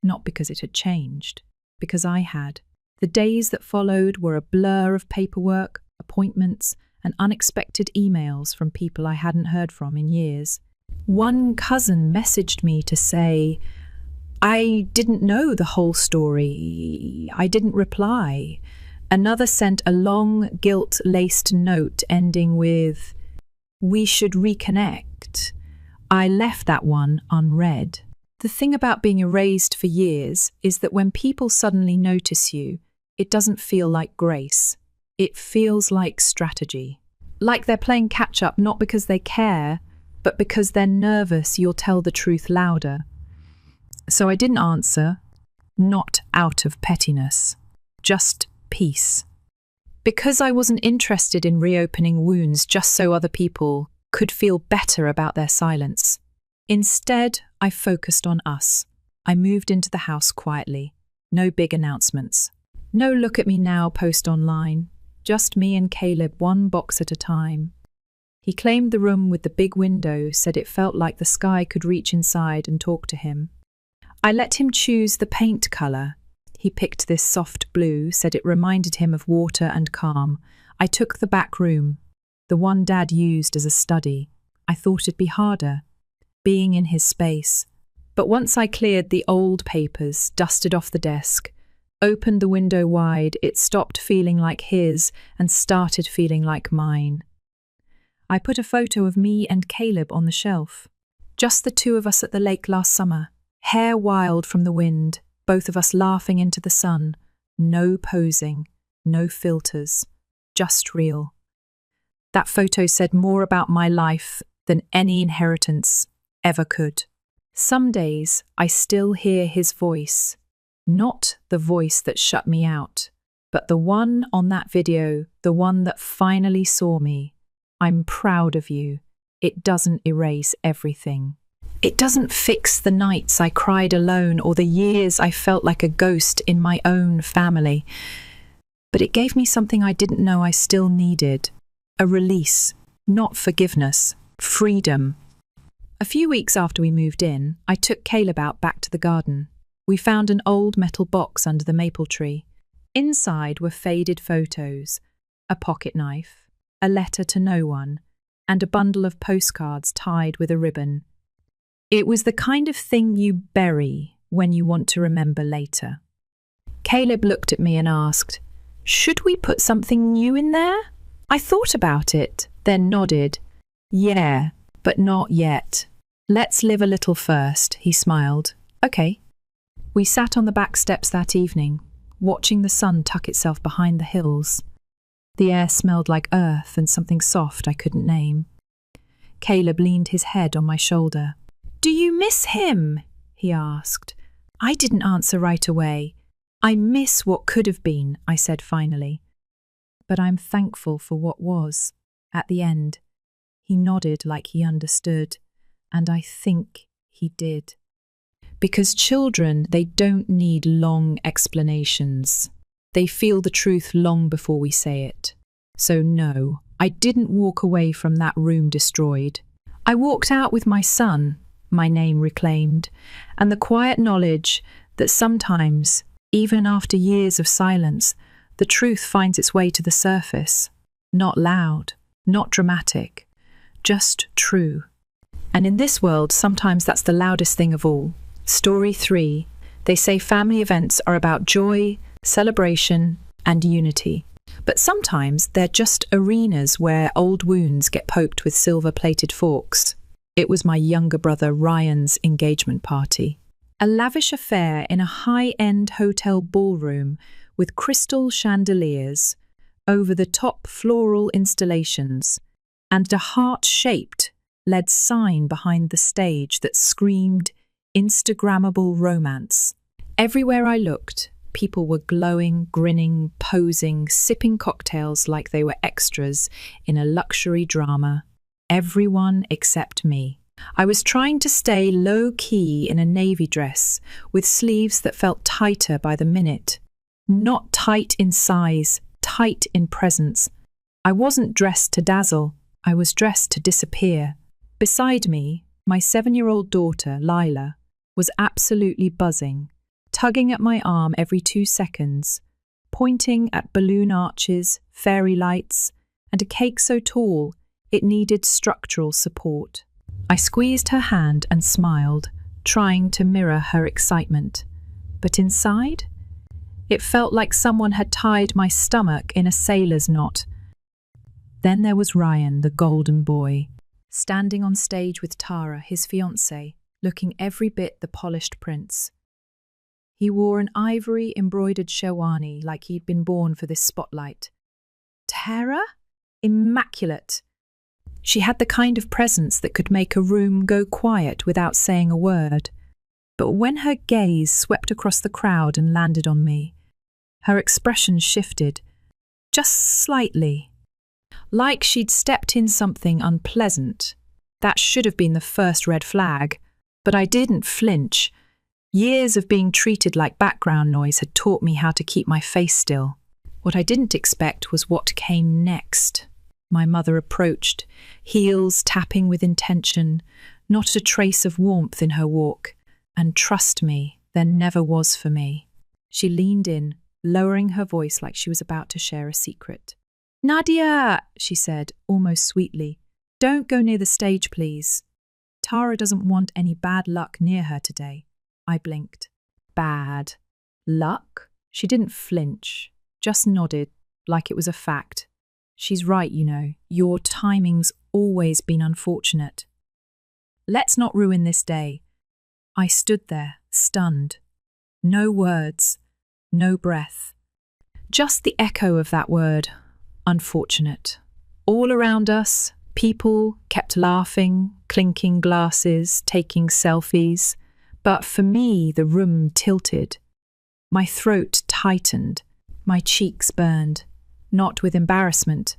Not because it had changed, because I had. The days that followed were a blur of paperwork, appointments, and unexpected emails from people I hadn't heard from in years. One cousin messaged me to say, "I didn't know the whole story. I didn't reply." Another sent a long, guilt-laced note ending with, "We should reconnect." I left that one unread. The thing about being erased for years is that when people suddenly notice you, it doesn't feel like grace. It feels like strategy. Like they're playing catch-up not because they care, but because they're nervous you'll tell the truth louder. So I didn't answer, not out of pettiness, just peace. Because I wasn't interested in reopening wounds just so other people could feel better about their silence. Instead, I focused on us. I moved into the house quietly. No big announcements. No look at me now post online. Just me and Caleb, one box at a time. He claimed the room with the big window, said it felt like the sky could reach inside and talk to him. I let him choose the paint colour. He picked this soft blue, said it reminded him of water and calm. I took the back room, the one Dad used as a study. I thought it'd be harder, being in his space. But once I cleared the old papers, dusted off the desk, opened the window wide, it stopped feeling like his and started feeling like mine. I put a photo of me and Caleb on the shelf. Just the two of us at the lake last summer, hair wild from the wind, both of us laughing into the sun. No posing, no filters, just real. That photo said more about my life than any inheritance ever could. Some days I still hear his voice, not the voice that shut me out, but the one on that video, the one that finally saw me. I'm proud of you. It doesn't erase everything. It doesn't fix the nights I cried alone or the years I felt like a ghost in my own family. But it gave me something I didn't know I still needed. A release, not forgiveness, freedom. A few weeks after we moved in, I took Caleb out back to the garden. We found an old metal box under the maple tree. Inside were faded photos, a pocket knife, a letter to no one, and a bundle of postcards tied with a ribbon. It was the kind of thing you bury when you want to remember later. Caleb looked at me and asked, "Should we put something new in there?" I thought about it, then nodded. "Yeah, but not yet. Let's live a little first," he smiled. "Okay." We sat on the back steps that evening, watching the sun tuck itself behind the hills. The air smelled like earth and something soft I couldn't name. Caleb leaned his head on my shoulder. "Do you miss him?" he asked. I didn't answer right away. "I miss what could have been," I said finally. "But I'm thankful for what was." At the end, he nodded like he understood, and I think he did. Because children, they don't need long explanations. They feel the truth long before we say it. So no, I didn't walk away from that room destroyed. I walked out with my son, my name reclaimed, and the quiet knowledge that sometimes, even after years of silence, the truth finds its way to the surface. Not loud, not dramatic, just true. And in this world, sometimes that's the loudest thing of all. Story 3. They say family events are about joy, celebration, and unity. But sometimes they're just arenas where old wounds get poked with silver-plated forks. It was my younger brother Ryan's engagement party. A lavish affair in a high-end hotel ballroom with crystal chandeliers, over-the-top floral installations, and a heart-shaped led sign behind the stage that screamed Instagrammable romance. Everywhere I looked, people were glowing, grinning, posing, sipping cocktails like they were extras in a luxury drama. Everyone except me. I was trying to stay low-key in a navy dress with sleeves that felt tighter by the minute. Not tight in size, tight in presence. I wasn't dressed to dazzle, I was dressed to disappear. Beside me, my 7-year-old daughter, Lila, was absolutely buzzing, tugging at my arm every 2 seconds, pointing at balloon arches, fairy lights, and a cake so tall it needed structural support. I squeezed her hand and smiled, trying to mirror her excitement. But inside, it felt like someone had tied my stomach in a sailor's knot. Then there was Ryan, the golden boy, standing on stage with Tara, his fiancée, looking every bit the polished prince. He wore an ivory embroidered sherwani like he'd been born for this spotlight. Tara? Immaculate. She had the kind of presence that could make a room go quiet without saying a word. But when her gaze swept across the crowd and landed on me, her expression shifted, just slightly. Like she'd stepped in something unpleasant. That should have been the first red flag, but I didn't flinch. Years of being treated like background noise had taught me how to keep my face still. What I didn't expect was what came next. My mother approached, heels tapping with intention, not a trace of warmth in her walk, and trust me, there never was for me. She leaned in, lowering her voice like she was about to share a secret. "Nadia," she said, almost sweetly, "don't go near the stage, please. Tara doesn't want any bad luck near her today." I blinked. Bad luck? She didn't flinch, just nodded, like it was a fact. "She's right, you know. Your timing's always been unfortunate. Let's not ruin this day." I stood there, stunned. No words, no breath. Just the echo of that word, unfortunate. All around us, people kept laughing, clinking glasses, taking selfies. But for me, the room tilted. My throat tightened, my cheeks burned. Not with embarrassment,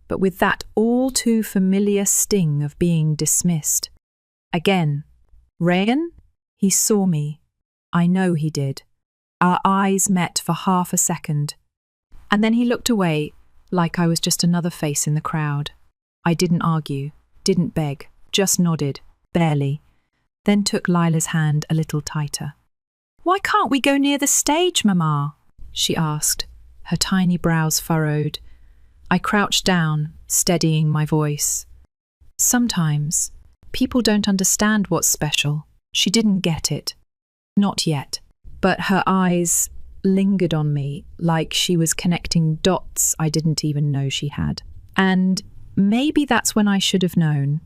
but with that all too familiar sting of being dismissed. Again, Rayan? He saw me. I know he did. Our eyes met for half a second, and then he looked away like I was just another face in the crowd. I didn't argue, didn't beg, just nodded, barely, then took Lila's hand a little tighter. "Why can't we go near the stage, Mama?" she asked, her tiny brows furrowed. I crouched down, steadying my voice. Sometimes, people don't understand what's special. She didn't get it. Not yet. But her eyes lingered on me like she was connecting dots I didn't even know she had. And maybe that's when I should have known.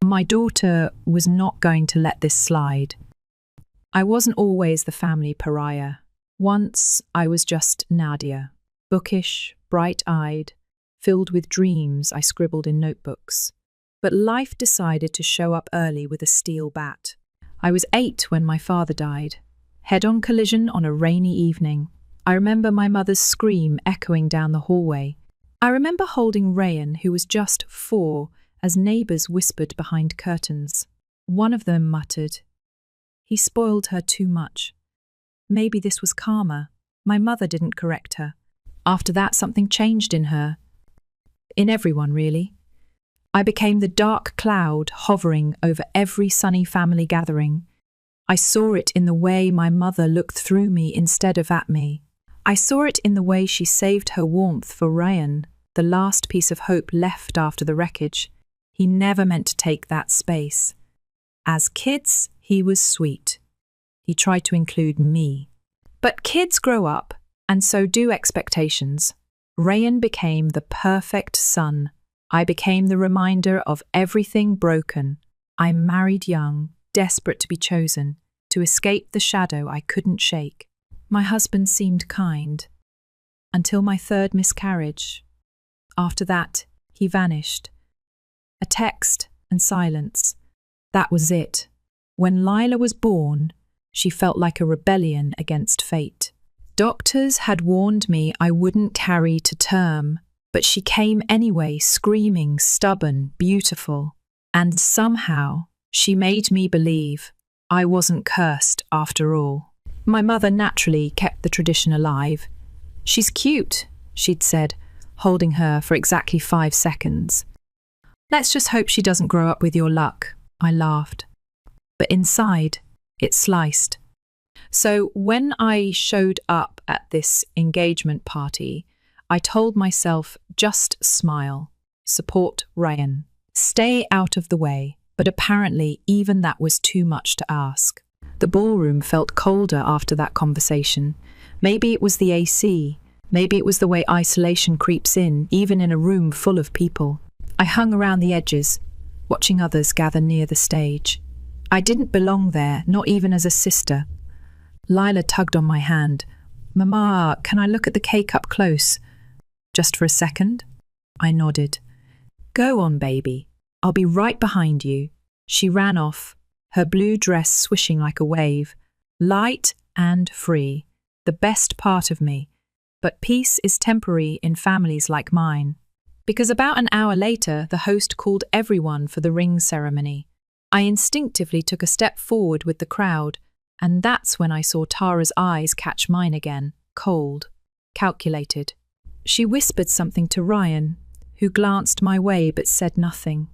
My daughter was not going to let this slide. I wasn't always the family pariah. Once I was just Nadia, bookish, bright-eyed, filled with dreams I scribbled in notebooks. But life decided to show up early with a steel bat. I was 8 when my father died. Head-on collision on a rainy evening. I remember my mother's scream echoing down the hallway. I remember holding Rayan, who was just 4, as neighbours whispered behind curtains. One of them muttered, "He spoiled her too much." Maybe this was karma. My mother didn't correct her. After that, something changed in her. In everyone, really. I became the dark cloud hovering over every sunny family gathering. I saw it in the way my mother looked through me instead of at me. I saw it in the way she saved her warmth for Rayan, the last piece of hope left after the wreckage. He never meant to take that space. As kids, he was sweet. He tried to include me. But kids grow up, and so do expectations. Rayan became the perfect son. I became the reminder of everything broken. I married young, desperate to be chosen, to escape the shadow I couldn't shake. My husband seemed kind, until my 3rd miscarriage. After that, he vanished. A text, and silence. That was it. When Lila was born, she felt like a rebellion against fate. Doctors had warned me I wouldn't carry to term, but she came anyway, screaming, stubborn, beautiful. And somehow, she made me believe I wasn't cursed after all. My mother naturally kept the tradition alive. "She's cute," she'd said, holding her for exactly 5 seconds. "Let's just hope she doesn't grow up with your luck," I laughed. But inside, it sliced. So when I showed up at this engagement party, I told myself, just smile, support Ryan, stay out of the way. But apparently even that was too much to ask. The ballroom felt colder after that conversation. Maybe it was the AC. Maybe it was the way isolation creeps in, even in a room full of people. I hung around the edges, watching others gather near the stage. I didn't belong there, not even as a sister. Lila tugged on my hand. "Mama, can I look at the cake up close?" "Just for a second?" I nodded. "Go on, baby. I'll be right behind you." She ran off, her blue dress swishing like a wave. Light and free, the best part of me. But peace is temporary in families like mine. Because about an hour later, the host called everyone for the ring ceremony. I instinctively took a step forward with the crowd, and that's when I saw Tara's eyes catch mine again, cold, calculated. She whispered something to Ryan, who glanced my way but said nothing.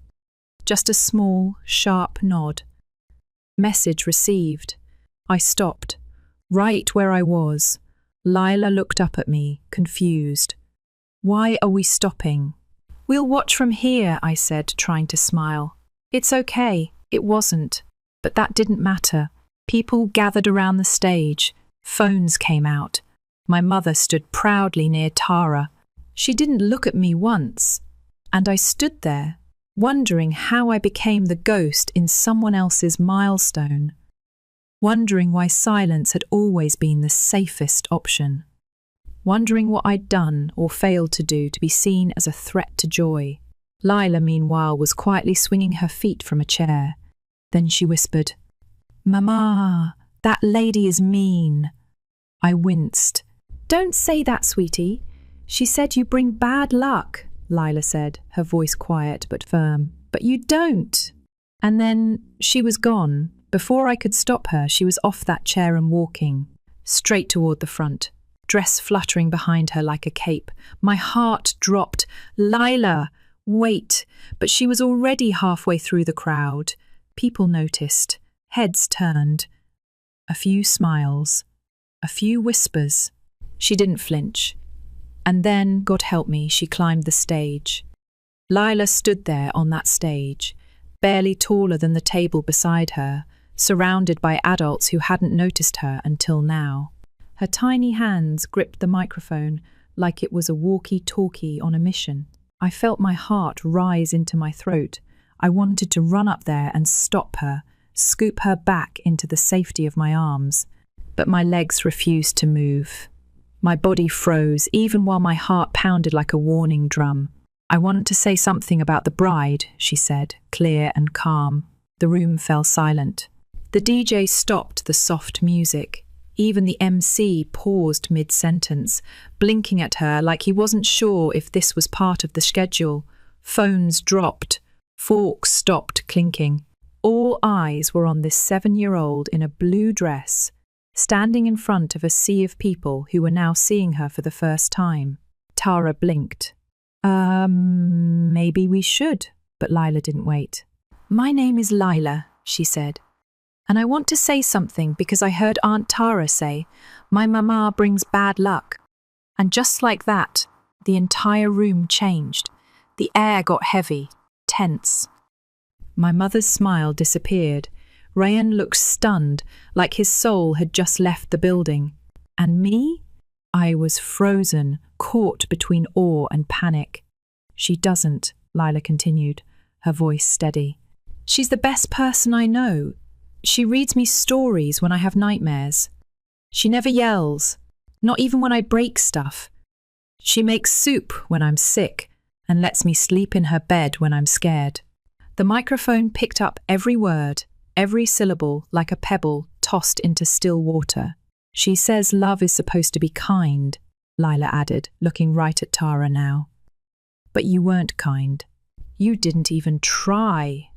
Just a small, sharp nod. Message received. I stopped, right where I was. Lila looked up at me, confused. "Why are we stopping?" "We'll watch from here," I said, trying to smile. "It's okay, it wasn't." But that didn't matter. People gathered around the stage. Phones came out. My mother stood proudly near Tara. She didn't look at me once. And I stood there, wondering how I became the ghost in someone else's milestone. Wondering why silence had always been the safest option. Wondering what I'd done or failed to do to be seen as a threat to joy. Lila, meanwhile, was quietly swinging her feet from a chair. Then she whispered, "Mama, that lady is mean." I winced. "Don't say that, sweetie. She said you bring bad luck," Lila said, her voice quiet but firm. "But you don't." And then she was gone. Before I could stop her, she was off that chair and walking, straight toward the front, dress fluttering behind her like a cape. My heart dropped. "Lila, wait." But she was already halfway through the crowd. People noticed. Heads turned. A few smiles. A few whispers. She didn't flinch. And then, God help me, she climbed the stage. Lila stood there on that stage, barely taller than the table beside her, surrounded by adults who hadn't noticed her until now. Her tiny hands gripped the microphone like it was a walkie-talkie on a mission. I felt my heart rise into my throat. I wanted to run up there and stop her, scoop her back into the safety of my arms. But my legs refused to move. My body froze, even while my heart pounded like a warning drum. "I want to say something about the bride," she said, clear and calm. The room fell silent. The DJ stopped the soft music. Even the MC paused mid-sentence, blinking at her like he wasn't sure if this was part of the schedule. Phones dropped. Forks stopped clinking. All eyes were on this 7-year-old in a blue dress, standing in front of a sea of people who were now seeing her for the first time. Tara blinked. Maybe we should," but Lila didn't wait. "My name is Lila," she said, "and I want to say something because I heard Aunt Tara say, 'My mama brings bad luck.'" And just like that, the entire room changed. The air got heavy, tense. My mother's smile disappeared. Ryan looked stunned, like his soul had just left the building. And me? I was frozen, caught between awe and panic. "She doesn't," Lila continued, her voice steady. "She's the best person I know. She reads me stories when I have nightmares. She never yells, not even when I break stuff. She makes soup when I'm sick and lets me sleep in her bed when I'm scared." The microphone picked up every word, every syllable like a pebble tossed into still water. She says love is supposed to be kind, Lila added, looking right at Tara now. But you weren't kind. You didn't even try.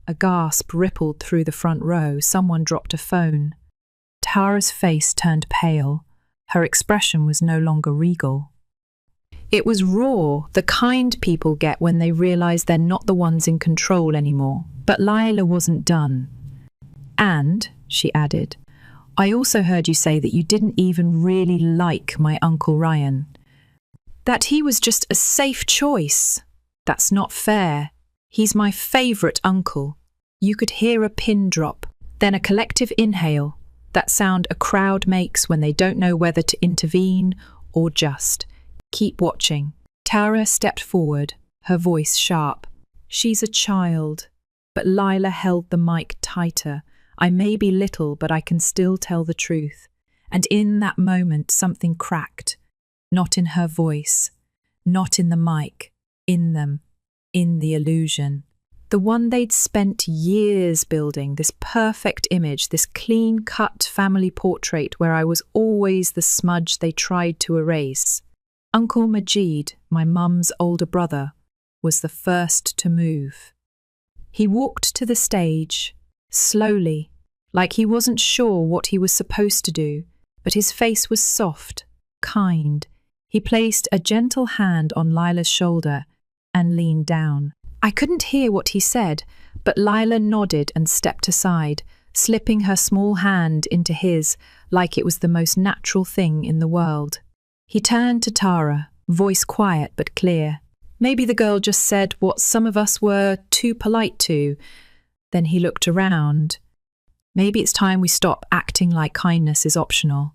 A gasp rippled through the front row. Someone dropped a phone. Tara's face turned pale. Her expression was no longer regal. It was raw, the kind people get when they realize they're not the ones in control anymore. But Lila wasn't done. And, she added, I also heard you say that you didn't even really like my Uncle Ryan. That he was just a safe choice. That's not fair. He's my favourite uncle. You could hear a pin drop, then a collective inhale, that sound a crowd makes when they don't know whether to intervene or just keep watching. Tara stepped forward, her voice sharp. She's a child. But Lila held the mic tighter. I may be little, but I can still tell the truth. And in that moment, something cracked. Not in her voice, not in the mic, in them, in the illusion. The one they'd spent years building, this perfect image, this clean-cut family portrait where I was always the smudge they tried to erase. Uncle Majid, my mum's older brother, was the first to move. He walked to the stage, slowly, like he wasn't sure what he was supposed to do, but his face was soft, kind. He placed a gentle hand on Lila's shoulder and leaned down. I couldn't hear what he said, but Lila nodded and stepped aside, slipping her small hand into his like it was the most natural thing in the world. He turned to Tara, voice quiet but clear. Maybe the girl just said what some of us were too polite to. Then he looked around. Maybe it's time we stop acting like kindness is optional.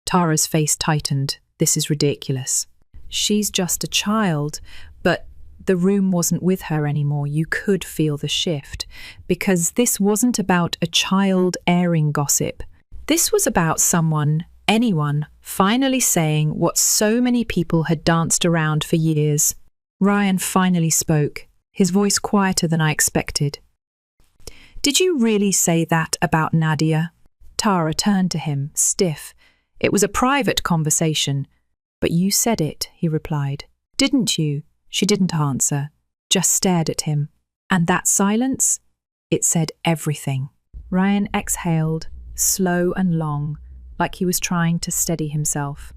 Tara's face tightened. This is ridiculous. She's just a child, but the room wasn't with her anymore. You could feel the shift, because this wasn't about a child airing gossip. This was about someone, anyone, finally saying what so many people had danced around for years. Ryan finally spoke, his voice quieter than I expected. Did you really say that about Nadia? Tara turned to him, stiff. It was a private conversation. But you said it, he replied. Didn't you? She didn't answer, just stared at him. And that silence? It said everything. Ryan exhaled, slow and long, like he was trying to steady himself.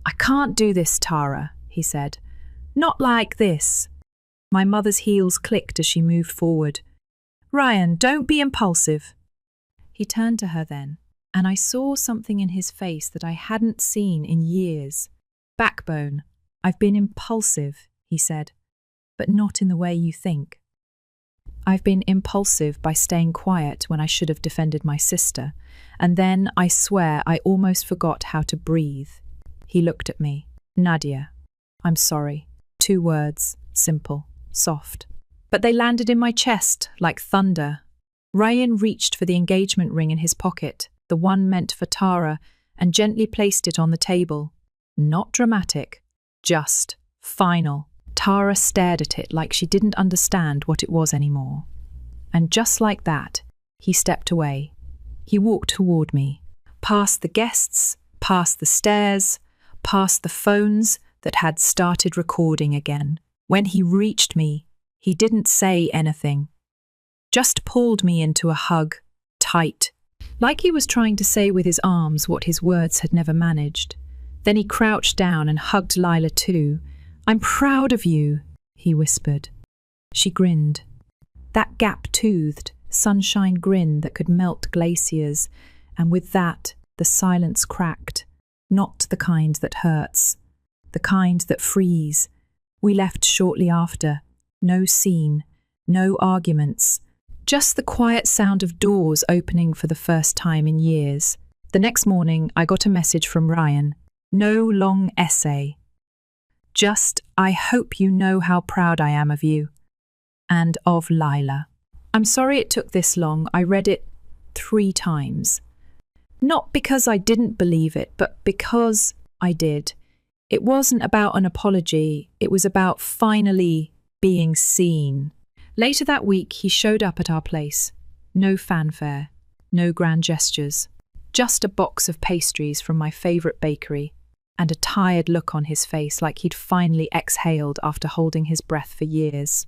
I can't do this, Tara, he said. Not like this. My mother's heels clicked as she moved forward. Ryan, don't be impulsive. He turned to her then, and I saw something in his face that I hadn't seen in years. Backbone. I've been impulsive, he said, but not in the way you think. I've been impulsive by staying quiet when I should have defended my sister, and then, I swear, I almost forgot how to breathe. He looked at me. Nadia, I'm sorry. 2 words, simple, soft. But they landed in my chest like thunder. Ryan reached for the engagement ring in his pocket, the one meant for Tara, and gently placed it on the table. Not dramatic, just final. Tara stared at it like she didn't understand what it was anymore. And just like that, he stepped away. He walked toward me, past the guests, past the stairs, past the phones that had started recording again. When he reached me, he didn't say anything, just pulled me into a hug, tight, like he was trying to say with his arms what his words had never managed. Then he crouched down and hugged Lila too. I'm proud of you, he whispered. She grinned. That gap-toothed, sunshine grin that could melt glaciers, and with that, the silence cracked. Not the kind that hurts, the kind that frees. We left shortly after. No scene, no arguments, just the quiet sound of doors opening for the first time in years. The next morning, I got a message from Ryan. No long essay. Just, I hope you know how proud I am of you. And of Lila. I'm sorry it took this long. I read it 3 times. Not because I didn't believe it, but because I did. It wasn't about an apology. It was about finally being seen. Later that week, he showed up at our place. No fanfare, no grand gestures, just a box of pastries from my favourite bakery, and a tired look on his face like he'd finally exhaled after holding his breath for years.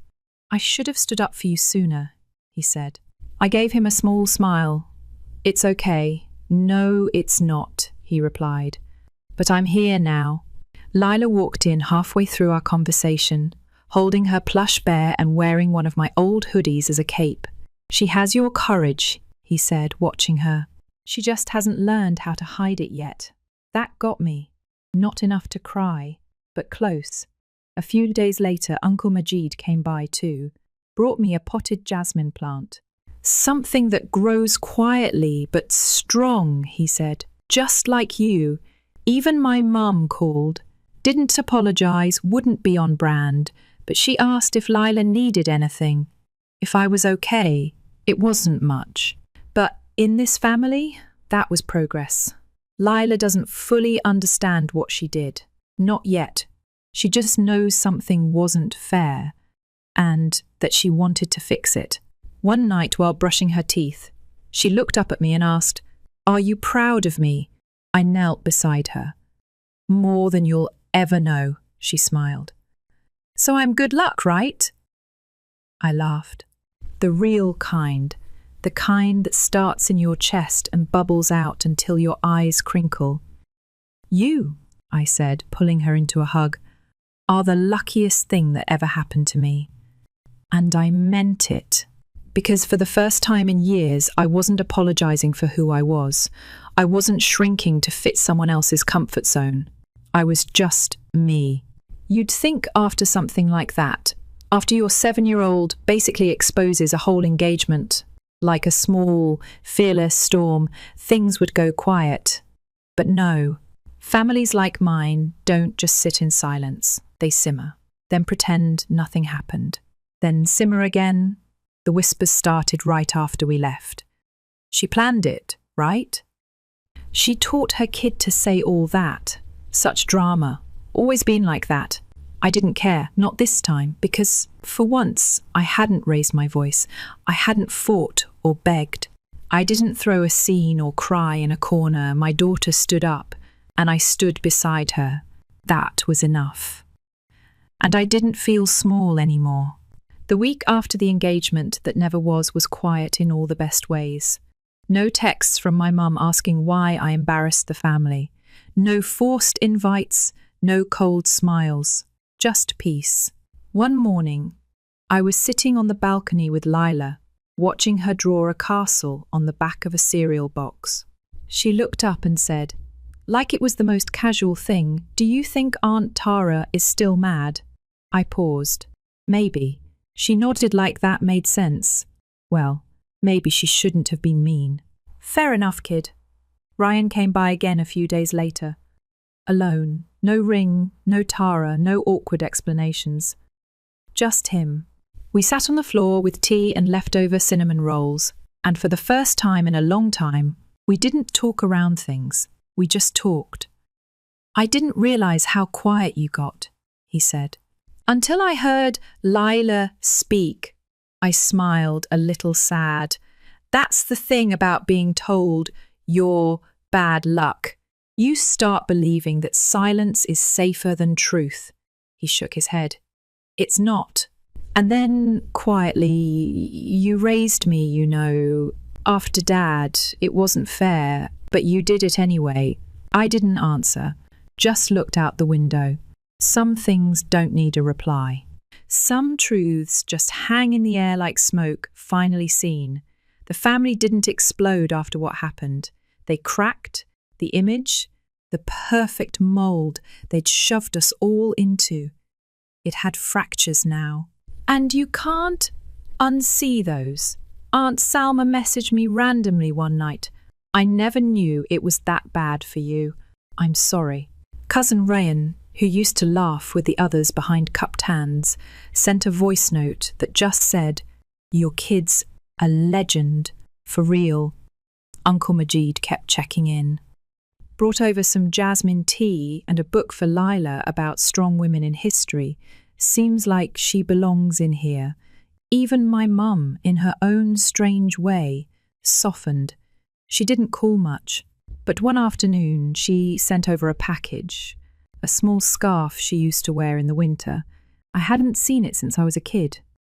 "I should have stood up for you sooner," he said. I gave him a small smile. "It's okay. No, it's not," he replied. "But I'm here now." Lila walked in halfway through our conversation, holding her plush bear and wearing one of my old hoodies as a cape. "She has your courage," he said, watching her. "She just hasn't learned how to hide it yet." That got me. Not enough to cry, but close. A few days later, Uncle Majid came by too, brought me a potted jasmine plant. "Something that grows quietly but strong," he said, "just like you. Even my mum called. Didn't apologise, wouldn't be on brand, but she asked if Lila needed anything. If I was okay. It wasn't much. But in this family, that was progress. Lila doesn't fully understand what she did. Not yet. She just knows something wasn't fair, and that she wanted to fix it. One night while brushing her teeth, she looked up at me and asked, 'Are you proud of me?' I knelt beside her. 'More than you'll ever know,' she smiled. 'So I'm good luck, right?' I laughed. The real kind. The kind that starts in your chest and bubbles out until your eyes crinkle. 'You,' I said, pulling her into a hug, 'are the luckiest thing that ever happened to me.' And I meant it. Because for the first time in years, I wasn't apologising for who I was. I wasn't shrinking to fit someone else's comfort zone. I was just me. You'd think after something like that, after your 7-year-old basically exposes a whole engagement, like a small, fearless storm, things would go quiet. But no, families like mine don't just sit in silence. They simmer, then pretend nothing happened, then simmer again. The whispers started right after we left. She planned it, right? She taught her kid to say all that. Such drama. Always been like that. I didn't care, not this time, because for once I hadn't raised my voice. I hadn't fought or begged. I didn't throw a scene or cry in a corner. My daughter stood up, and I stood beside her. That was enough. And I didn't feel small anymore. The week after the engagement that never was quiet in all the best ways. No texts from my mum asking why I embarrassed the family. No forced invites, no cold smiles. Just peace. One morning, I was sitting on the balcony with Lila, watching her draw a castle on the back of a cereal box. She looked up and said, like it was the most casual thing, "Do you think Aunt Tara is still mad?" I paused. Maybe. She nodded like that made sense. Well, maybe she shouldn't have been mean. Fair enough, kid. Ryan came by again a few days later. Alone. No ring, no Tara, no awkward explanations. Just him. We sat on the floor with tea and leftover cinnamon rolls, and for the first time in a long time, we didn't talk around things. We just talked. "I didn't realise how quiet you got," he said. "Until I heard Lila speak." I smiled, a little sad. "That's the thing about being told you're bad luck. You start believing that silence is safer than truth." He shook his head. "It's not. And then, quietly, you raised me, you know. After Dad, it wasn't fair, but you did it anyway." I didn't answer, just looked out the window. Some things don't need a reply. Some truths just hang in the air like smoke, finally seen. The family didn't explode after what happened. They cracked. The image, the perfect mould they'd shoved us all into. It had fractures now. And you can't unsee those. Aunt Salma messaged me randomly one night. "I never knew it was that bad for you. I'm sorry." Cousin Rayan, who used to laugh with the others behind cupped hands, sent a voice note that just said, "Your kid's a legend, for real." Uncle Majid kept checking in. Brought over some jasmine tea and a book for Lila about strong women in history. Seems like she belongs in here, Even my mum, in her own strange way, softened. She didn't call much, but one afternoon she sent over a package, a small scarf she used to wear in the winter. I hadn't seen it since I was a kid.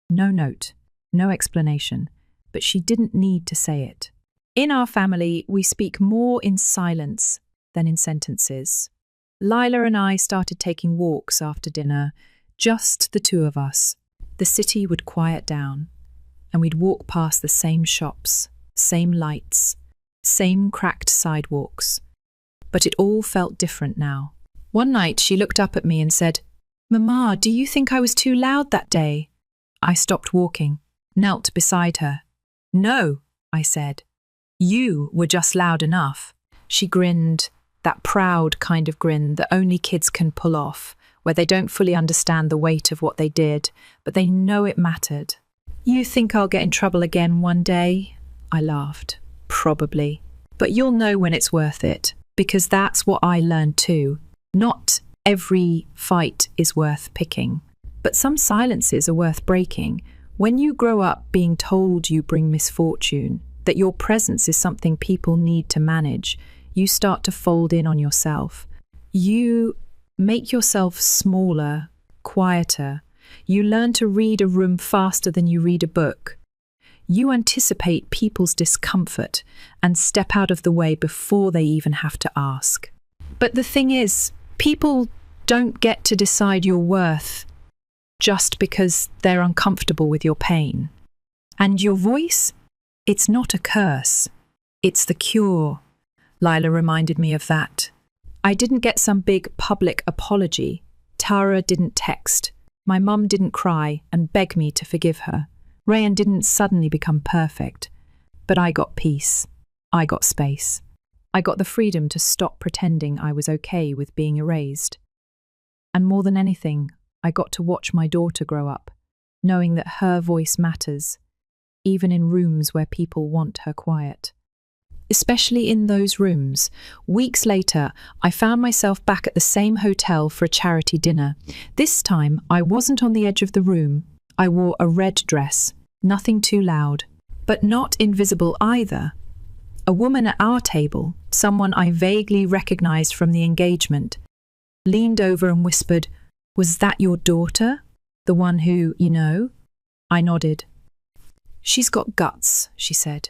No note, no explanation, but she didn't need to say it. In our family, we speak more in silence than in sentences. Lila and I started taking walks after dinner, just the two of us. The city would quiet down, and we'd walk past the same shops, same lights, same cracked sidewalks. But it all felt different now. One night she looked up at me and said, "Mama, do you think I was too loud that day?" I stopped walking, knelt beside her. "No," I said. "You were just loud enough." She grinned, that proud kind of grin that only kids can pull off, where they don't fully understand the weight of what they did, but they know it mattered. "You think I'll get in trouble again one day?" I laughed. "Probably. But you'll know when it's worth it, because that's what I learned too. Not every fight is worth picking, but some silences are worth breaking. When you grow up being told you bring misfortune, that your presence is something people need to manage, you start to fold in on yourself. You make yourself smaller, quieter. You learn to read a room faster than you read a book. You anticipate people's discomfort and step out of the way before they even have to ask. But the thing is, people don't get to decide your worth just because they're uncomfortable with your pain. And your voice, it's not a curse. It's the cure. Lila reminded me of that. I didn't get some big public apology. Tara didn't text. My mum didn't cry and beg me to forgive her. Rayan didn't suddenly become perfect. But I got peace. I got space. I got the freedom to stop pretending I was okay with being erased. And more than anything, I got to watch my daughter grow up, knowing that her voice matters, even in rooms where people want her quiet. Especially in those rooms. Weeks later, I found myself back at the same hotel for a charity dinner. This time, I wasn't on the edge of the room. I wore a red dress, nothing too loud, but not invisible either. A woman at our table, someone I vaguely recognized from the engagement, leaned over and whispered, "Was that your daughter? The one who, you know?" I nodded. "She's got guts," she said.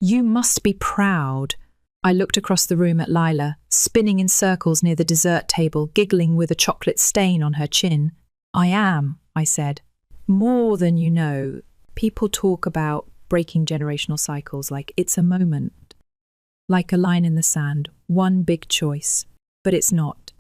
"You must be proud." I looked across the room at Lila, spinning in circles near the dessert table, giggling with a chocolate stain on her chin. "I am," I said. "More than you know." People talk about breaking generational cycles like it's a moment, like a line in the sand, one big choice. But it's not.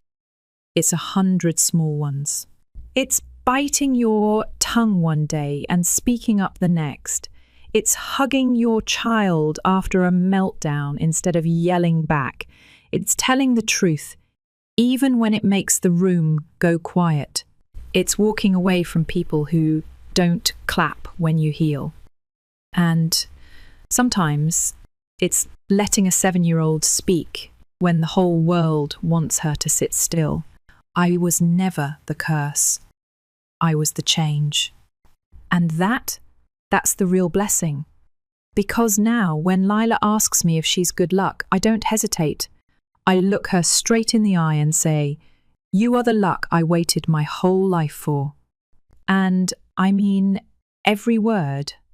It's 100 small ones. It's biting your tongue one day and speaking up the next. It's hugging your child after a meltdown instead of yelling back. It's telling the truth, even when it makes the room go quiet. It's walking away from people who don't clap when you heal. And sometimes it's letting a 7-year-old speak when the whole world wants her to sit still. I was never the curse. I was the change. And that's the real blessing. Because now, when Lila asks me if she's good luck, I don't hesitate. I look her straight in the eye and say, "You are the luck I waited my whole life for." And I mean every word.